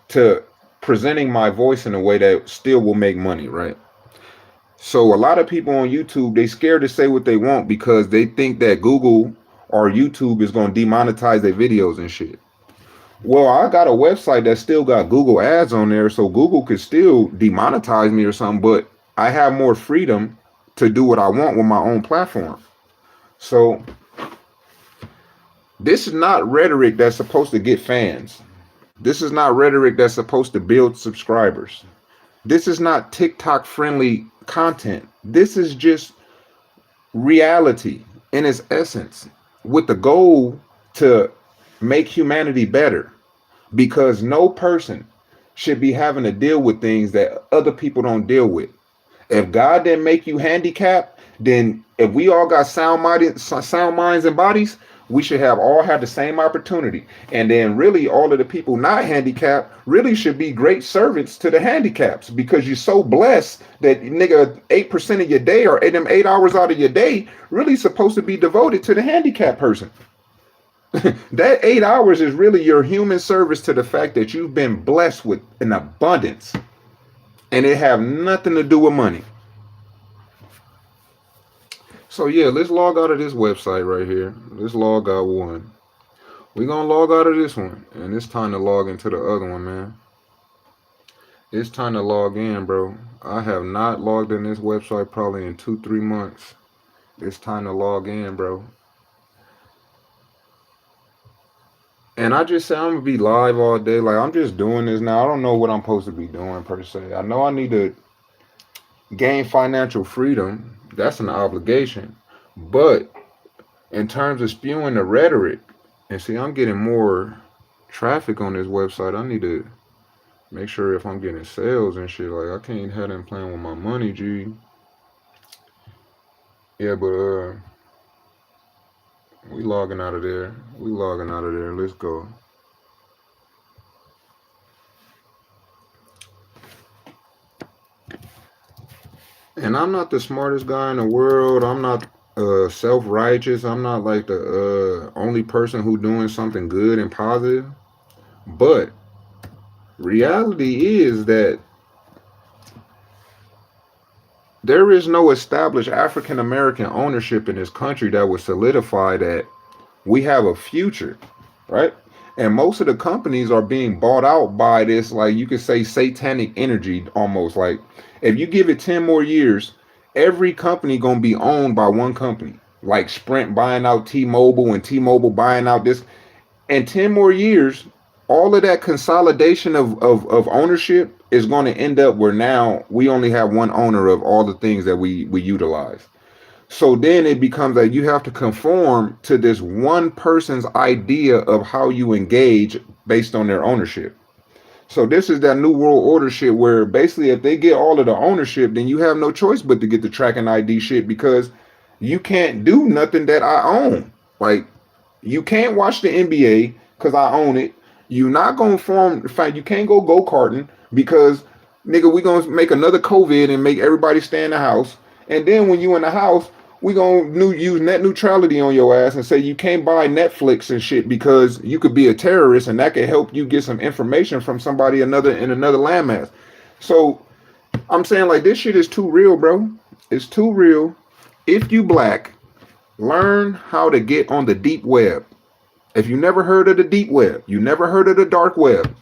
to presenting my voice in a way that still will make money, right? So a lot of people on YouTube, they scared to say what they want because they think that Google or YouTube is going to demonetize their videos and shit. Well, I got a website that still got Google ads on there, so Google could still demonetize me or something, but I have more freedom to do what I want with my own platform. So this is not rhetoric that's supposed to get fans. This is not rhetoric that's supposed to build subscribers. This is not TikTok friendly content. This is just reality in its essence, with the goal to make humanity better, because no person should be having to deal with things that other people don't deal with. If God didn't make you handicapped, then if we all got sound minds and bodies, we should all have the same opportunity. And then really all of the people not handicapped really should be great servants to the handicaps, because you're so blessed that nigga 8% of your day, or 8 hours out of your day, really supposed to be devoted to the handicapped person. That 8 hours is really your human service to the fact that you've been blessed with an abundance, and it have nothing to do with money. So yeah, let's log out of this website right here. Let's log out one. We're gonna log out of this one, and it's time to log into the other one, man. It's time to log in, bro. I have not logged in this website probably in 2-3 months. It's time to log in, bro. And I just say I'm gonna be live all day. Like, I'm just doing this now. I don't know what I'm supposed to be doing per se. I know I need to gain financial freedom. That's an obligation. But in terms of spewing the rhetoric, and see, I'm getting more traffic on this website. I need to make sure if I'm getting sales and shit. Like, I can't have them playing with my money, G. Yeah, but we logging out of there. We logging out of there. Let's go. And I'm not the smartest guy in the world. I'm not self-righteous. I'm not like the only person who doing something good and positive. But reality is that there is no established African American ownership in this country that would solidify that we have a future, right? And most of the companies are being bought out by this, like you could say, satanic energy almost. Like if you give it 10 more years, every company gonna be owned by one company. Like Sprint buying out T-Mobile and T-Mobile buying out this. In 10 more years, all of that consolidation of ownership is going to end up where now we only have one owner of all the things that we utilize. So then it becomes that you have to conform to this one person's idea of how you engage based on their ownership. So this is that new world order shit where basically if they get all of the ownership, then you have no choice but to get the tracking ID shit because you can't do nothing that I own. Like you can't watch the NBA because I own it. You not gonna form. In fact, you can't go karting because nigga, we gonna make another COVID and make everybody stay in the house. And then when you in the house, we gonna use net neutrality on your ass and say you can't buy Netflix and shit because you could be a terrorist and that could help you get some information from somebody in another landmass. So I'm saying like this shit is too real, bro. It's too real. If you black, learn how to get on the deep web. If you never heard of the deep web, you never heard of the dark web,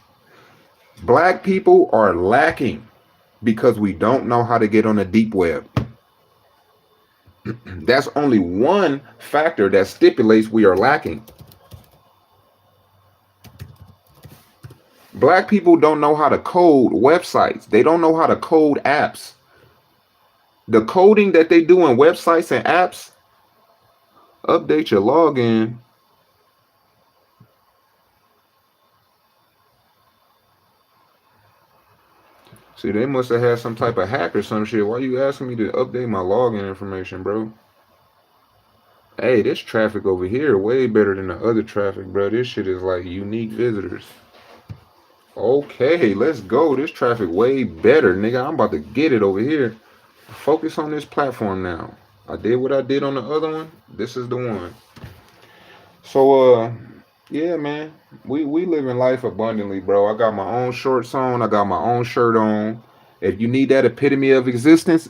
black people are lacking because we don't know how to get on the deep web. That's only one factor that stipulates we are lacking. Black people don't know how to code websites. They don't know how to code apps. The coding that they do in websites and apps, update your login. See, they must have had some type of hack or some shit. Why you asking me to update my login information, bro? Hey, this traffic over here way better than the other traffic, bro. This shit is like unique visitors. Okay, let's go. This traffic way better, nigga. I'm about to get it over here. Focus on this platform now. I did what I did on the other one. This is the one. So, yeah, man. We living life abundantly, bro. I got my own shorts on. I got my own shirt on. If you need that epitome of existence,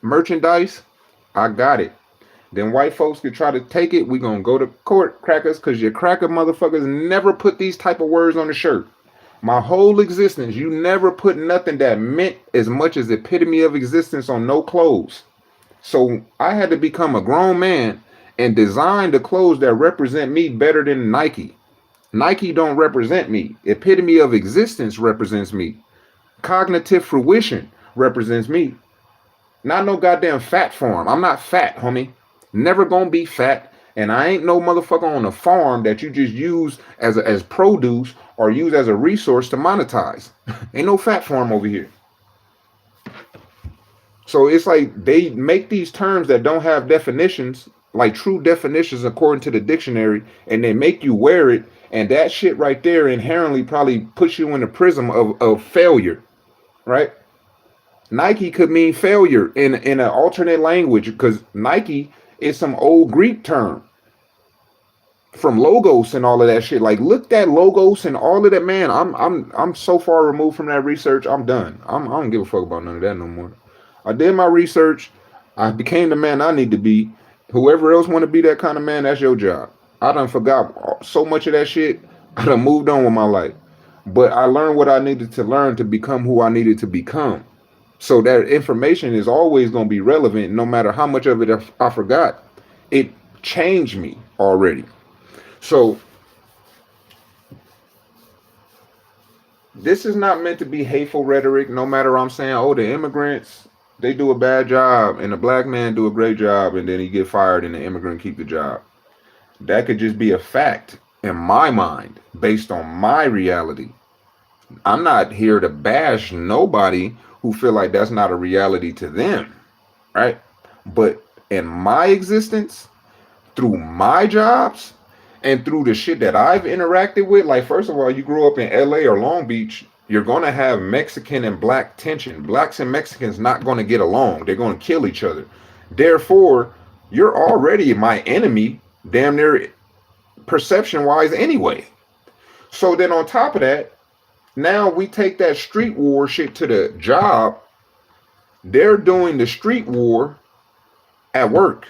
merchandise, I got it. Then white folks could try to take it. We gonna go to court, crackers, cause your cracker motherfuckers never put these type of words on the shirt. My whole existence, you never put nothing that meant as much as epitome of existence on no clothes. So I had to become a grown man and design the clothes that represent me better than Nike. Nike don't represent me. Epitome of existence represents me. Cognitive fruition represents me. Not no goddamn fat farm. I'm not fat, homie. Never gonna be fat. And I ain't no motherfucker on a farm that you just use as produce or use as a resource to monetize. Ain't no fat farm over here. So it's like they make these terms that don't have definitions, like true definitions according to the dictionary, and they make you wear it, and that shit right there inherently probably puts you in the prism of failure, right? Nike could mean failure in an alternate language because Nike is some old Greek term from logos and all of that shit. Like look at logos and all of that, man. I'm so far removed from that research. I'm done. I don't give a fuck about none of that no more. I did my research. I became the man I need to be. Whoever else want to be that kind of man, that's your job. I done forgot so much of that shit. I done moved on with my life. But I learned what I needed to learn to become who I needed to become. So that information is always going to be relevant no matter how much of it I forgot. It changed me already. So this is not meant to be hateful rhetoric. No matter I'm saying, oh, the immigrants, they do a bad job and the black man do a great job and then he get fired and the immigrant keep the job. That could just be a fact in my mind based on my reality. I'm not here to bash nobody who feel like that's not a reality to them, right? But in my existence, through my jobs and through the shit that I've interacted with, like first of all, you grew up in LA or Long Beach, you're going to have Mexican and black tension. Blacks and Mexicans not going to get along. They're going to kill each other. Therefore, you're already my enemy, damn near perception-wise anyway. So then on top of that, now we take that street war shit to the job. They're doing the street war at work.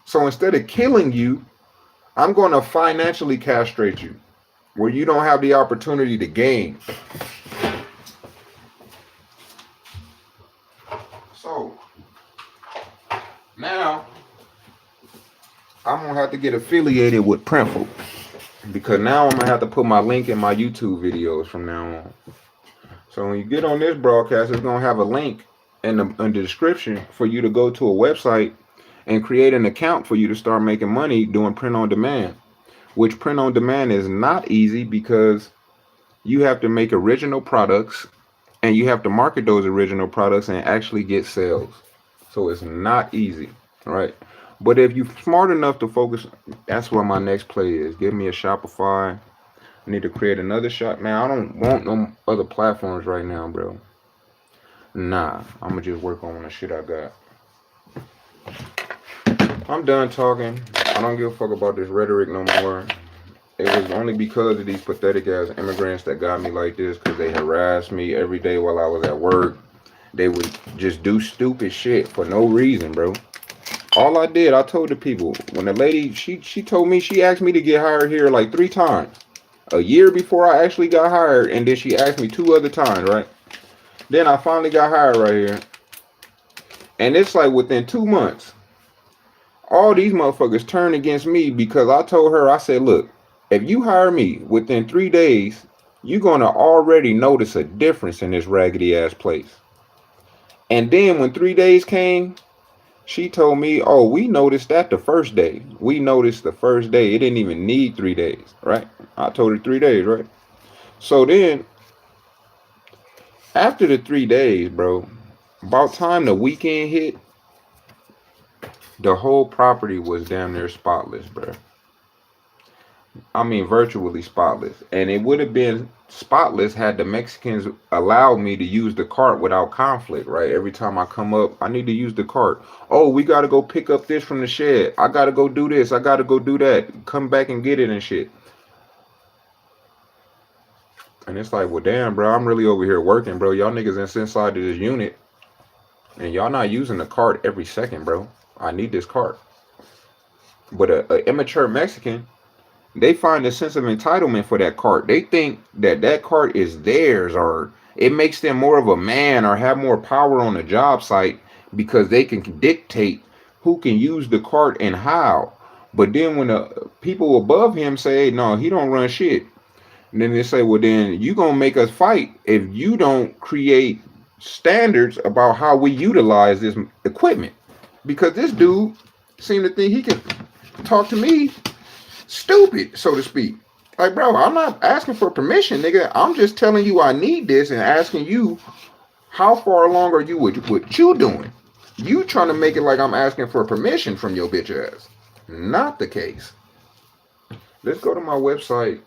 So instead of killing you, I'm going to financially castrate you. where you don't have the opportunity to gain. So now I'm gonna have to get affiliated with Printful, because now I'm gonna have to put my link in my YouTube videos from now on. So when you get on this broadcast, it's gonna have a link in the description for you to go to a website and create an account for you to start making money doing print on demand. Which print on demand is not easy, because you have to make original products and you have to market those original products and actually get sales. So it's not easy, right? But if you're smart enough to focus, that's what my next play is. Give me a Shopify. I need to create another shop. Man, I don't want no other platforms right now, bro. Nah, I'm gonna just work on the shit I got. I'm done talking. I don't give a fuck about this rhetoric no more. It was only because of these pathetic ass immigrants that got me like this, because they harassed me every day while I was at work. They would just do stupid shit for no reason, bro. All I did, I told the people, when the lady, she told me, she asked me to get hired here like 3 times. A year before I actually got hired, and then she asked me 2 other times, right? Then I finally got hired right here. And it's like within 2 months, all these motherfuckers turned against me because I told her, I said, look, if you hire me within 3 days, you're going to already notice a difference in this raggedy ass place. And then when 3 days came, she told me, oh, we noticed that the first day. We noticed the first day. It didn't even need 3 days, right? I told her 3 days, right? So then, after the 3 days, bro, about time the weekend hit, the whole property was damn near spotless, bro. I mean, virtually spotless. And it would have been spotless had the Mexicans allowed me to use the cart without conflict, right? Every time I come up, I need to use the cart. Oh, we got to go pick up this from the shed. I got to go do this. I got to go do that. Come back and get it and shit. And it's like, well, damn, bro, I'm really over here working, bro. Y'all niggas inside of this unit. And y'all not using the cart every second, bro. I need this cart. But a immature Mexican, they find a sense of entitlement for that cart. They think that that cart is theirs, or it makes them more of a man or have more power on the job site because they can dictate who can use the cart and how. But then when the people above him say, hey, no, he don't run shit. And then they say, well, then you gonna make us fight if you don't create standards about how we utilize this equipment. Because this dude seemed to think he could talk to me stupid, so to speak. Like, bro, I'm not asking for permission, nigga. I'm just telling you I need this and asking you, how far along are you with what you doing? You trying to make it like I'm asking for permission from your bitch ass. Not the case. Let's go to my website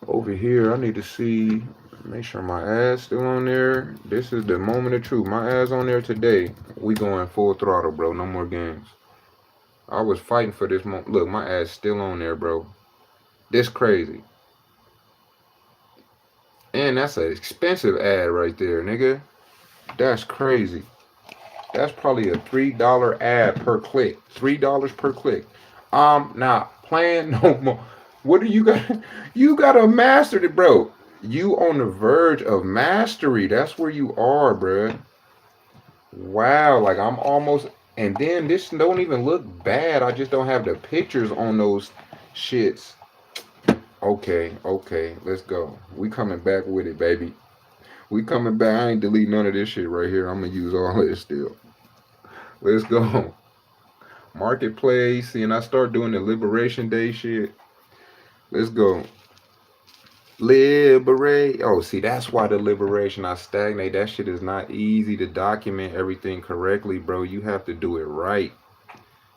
over here. I need to see, make sure my ass still on there. This is the moment of truth. My ass on there today. We going full throttle, bro. No more games. I was fighting for this moment. Look, my ass still on there, bro. This crazy. And that's an expensive ad right there, nigga. That's crazy. That's probably a $3 ad per click. $3 per click. Not playing no more. What do you got? You gotta master it, bro. You on the verge of mastery. That's where you are, bro. Wow, like I'm almost. And then this don't even look bad. I just don't have the pictures on those shits. Okay, let's go. We coming back with it, baby. We coming back. I ain't delete none of this shit right here. I'm gonna use all of this still. Let's go. Marketplace. And I start doing the Liberation Day shit. Let's go. Liberate. Oh, see, that's why the liberation I stagnate. That shit is not easy to document everything correctly, bro. You have to do it right.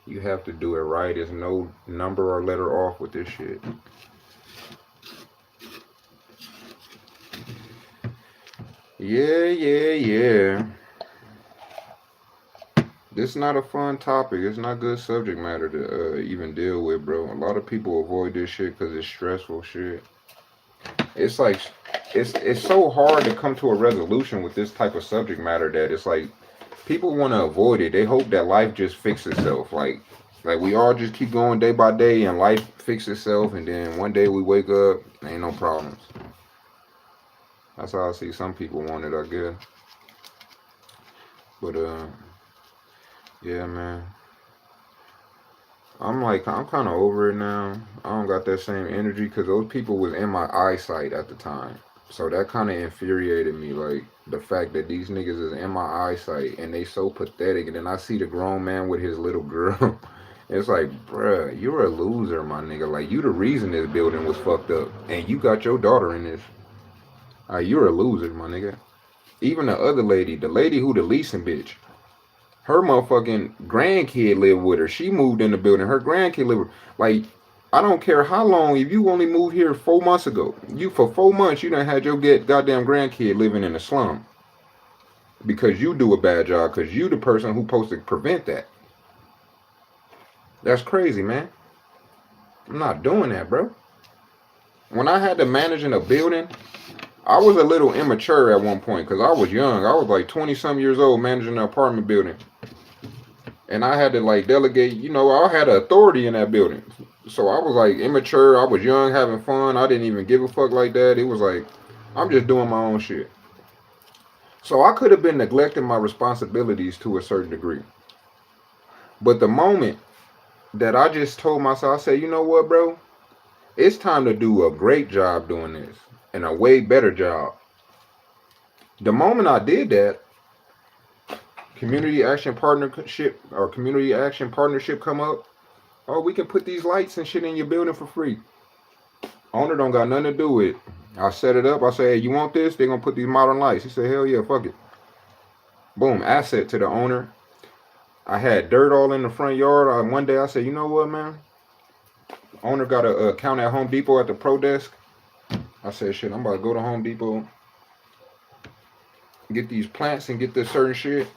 You have to do it right. There's no number or letter off with this shit. Yeah. This is not a fun topic. It's not good subject matter to even deal with, bro. A lot of people avoid this shit because it's stressful shit. It's like, it's so hard to come to a resolution with this type of subject matter that it's like, people want to avoid it. They hope that life just fixes itself. Like we all just keep going day by day and life fix itself, and then one day we wake up, ain't no problems. That's how I see some people want it, I guess. But yeah, man. I'm kind of over it now. I don't got that same energy because those people was in my eyesight at the time. So that kind of infuriated me, like the fact that these niggas is in my eyesight and they so pathetic. And then I see the grown man with his little girl. It's like, bruh, you're a loser, my nigga. Like, you the reason this building was fucked up. And you got your daughter in this. You're a loser, my nigga. Even the other lady, the lady who the leasing bitch, her motherfucking grandkid lived with her. She moved in the building. Her grandkid lived with her. Like, I don't care how long. If you only moved here 4 months ago, you for 4 months you done had your goddamn grandkid living in a slum because you do a bad job. Because you the person who supposed to prevent that. That's crazy, man. I'm not doing that, bro. When I had to manage in a building, I was a little immature at one point because I was young. I was like 20-some years old managing an apartment building. And I had to like delegate, I had authority in that building. So I was like immature. I was young, having fun. I didn't even give a fuck like that. It was like, I'm just doing my own shit. So I could have been neglecting my responsibilities to a certain degree. But the moment that I just told myself, I said, you know what, bro? It's time to do a great job doing this and a way better job. The moment I did that, community action partnership come up. Oh, we can put these lights and shit in your building for free. Owner don't got nothing to do with it. I set it up. I say, hey, you want this? They're going to put these modern lights. He said, hell yeah, fuck it. Boom, asset to the owner. I had dirt all in the front yard. One day I said, you know what, man? Owner got a account at Home Depot at the pro desk. I said, shit, I'm about to go to Home Depot, get these plants and get this certain shit.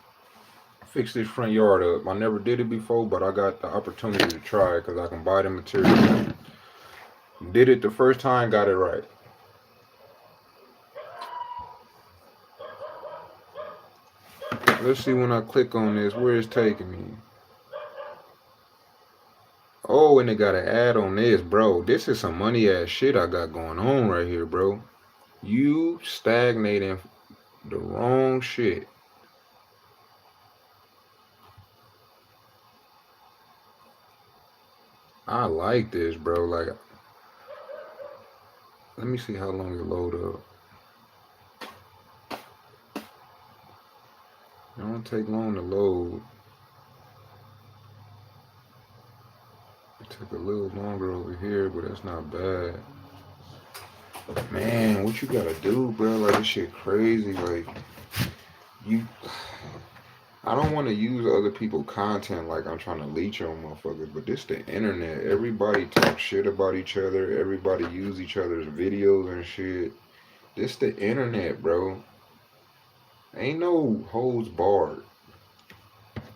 Fix this front yard up. I never did it before, but I got the opportunity to try it because I can buy the material. Did it the first time, got it right. Let's see when I click on this, where it's taking me. Oh, and they got an ad on this, bro. This is some money ass shit I got going on right here, bro. You stagnating the wrong shit. I like this, bro. Like, let me see how long it load up. It don't take long to load. It took a little longer over here, but that's not bad. Man, what you gotta do, bro? Like, this shit crazy. Like, I don't want to use other people's content like I'm trying to leech on motherfuckers, but this the internet. Everybody talk shit about each other. Everybody use each other's videos and shit. This the internet, bro. Ain't no holds barred.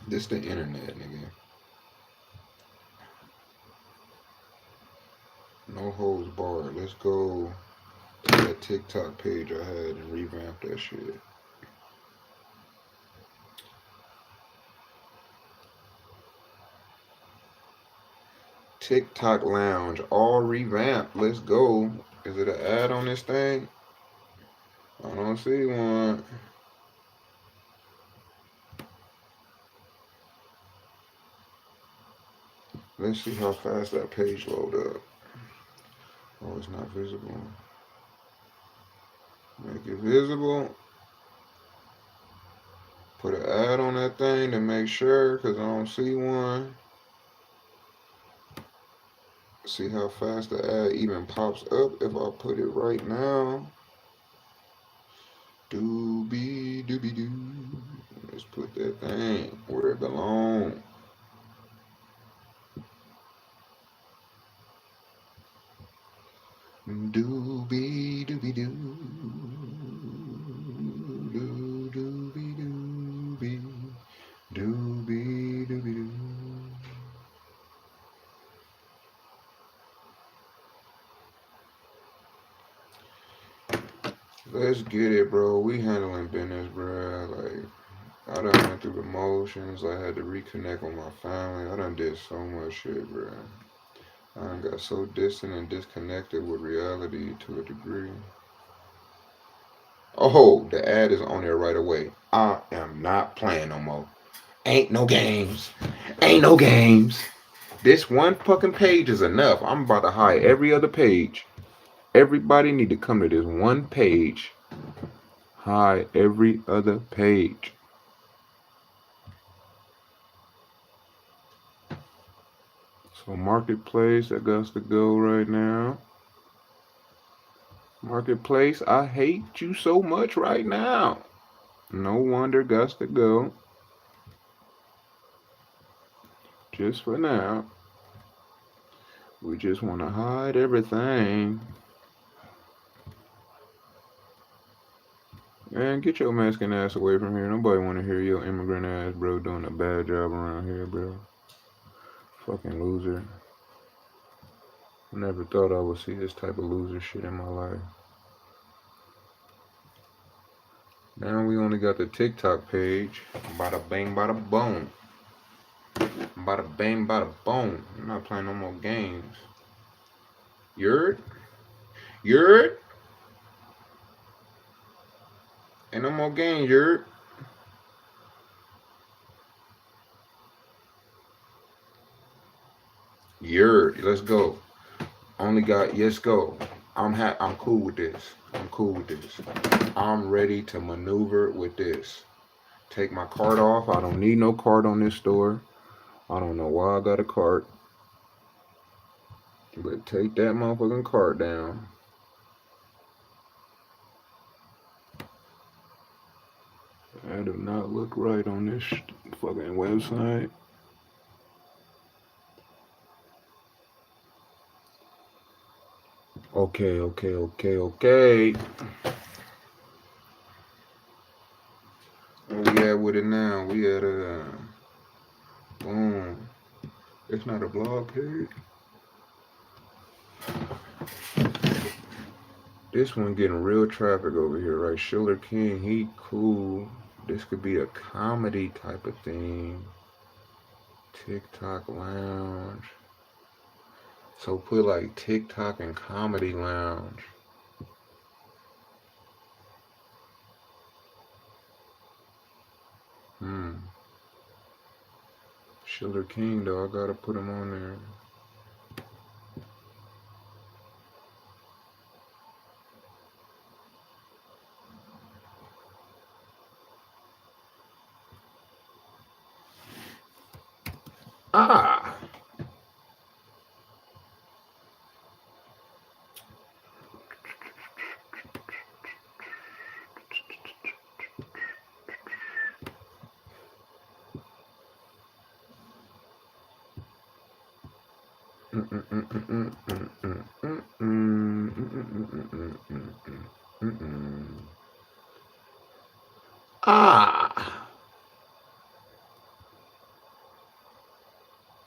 This the internet, nigga. No holds barred. Let's go to that TikTok page I had and revamp that shit. TikTok Lounge, all revamped. Let's go. Is it an ad on this thing? I don't see one. Let's see how fast that page load up. Oh, it's not visible. Make it visible. Put an ad on that thing to make sure, because I don't see one. See how fast the ad even pops up if I put it right now. Doobie doobie doo. Let's put that thing where it belongs. Doobie doobie doo. Doobie doobie. Doobie doobie doo. Let's get it, bro. We handling business, bro. Like, I done went through the motions. I had to reconnect with my family. I done did so much shit, bro. I got so distant and disconnected with reality to a degree. Oh, the ad is on there right away. I am not playing no more. Ain't no games. Ain't no games. This one fucking page is enough. I'm about to hide every other page. Everybody need to come to this one page. Hide every other page. So marketplace, that got to go right now. Marketplace, I hate you so much right now. No wonder got to go. Just for now. We just want to hide everything. Man, get your masking ass away from here. Nobody want to hear your immigrant ass, bro, doing a bad job around here, bro. Fucking loser. Never thought I would see this type of loser shit in my life. Now we only got the TikTok page. Bada bang, bada boom. Bada bang, bada boom. I'm not playing no more games. Yurt? Yurt? Ain't no more games, Yurt. Yurt, let's go. Only got yes go. I'm cool with this. I'm cool with this. I'm ready to maneuver with this. Take my cart off. I don't need no cart on this store. I don't know why I got a cart. But take that motherfucking cart down. That do not look right on this fucking website. Okay. Where we at with it now? We at boom. It's not a blog page. This one getting real traffic over here, right? Schiller King, he cool. This could be a comedy type of thing. TikTok lounge. So put like TikTok and comedy lounge. Schiller King though, I gotta put him on there. Ah! Ah!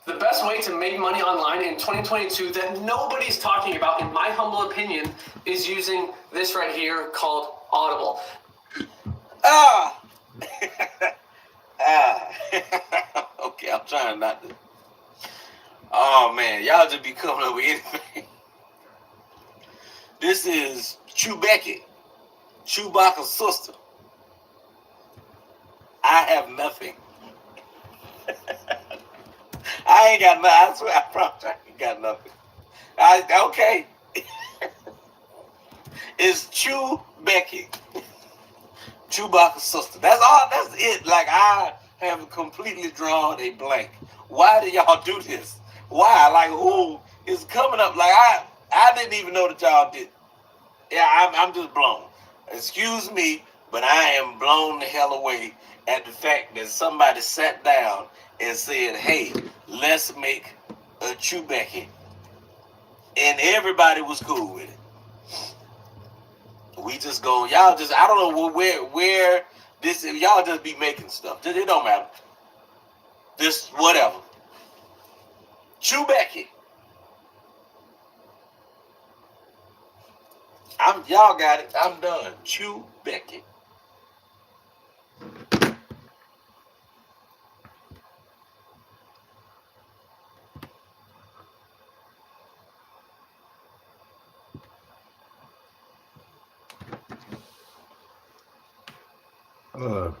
The best way to make money online in 2022 that nobody's talking about, in my humble opinion, is using this right here called Audible. Okay, I'm trying not to. Oh man, y'all just be coming up with anything. This is Chewbecky, Chewbacca's sister. I have nothing. I ain't got nothing. I swear, I promise I ain't got nothing. Okay. It's Chewbecky, Chewbacca's sister. That's all. That's it. Like, I have completely drawn a blank. Why do y'all do this? Why? Like, who is coming up? Like, I didn't even know that y'all did. Yeah, I'm just blown. Excuse me, but I am blown the hell away at the fact that somebody sat down and said, hey, let's make a Chewbecky. And everybody was cool with it. We just go, y'all just, I don't know where this, y'all just be making stuff. It don't matter. Just whatever. Chewbecky. Y'all got it. I'm done. Chewbecky. Uh,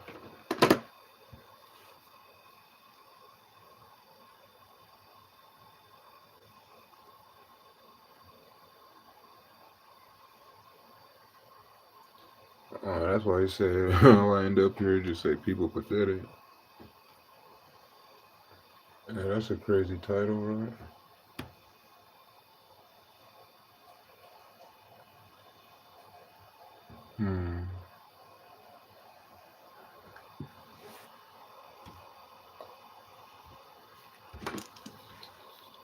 oh, that's why he said I end up here just say people pathetic. Yeah, that's a crazy title, right? Hmm.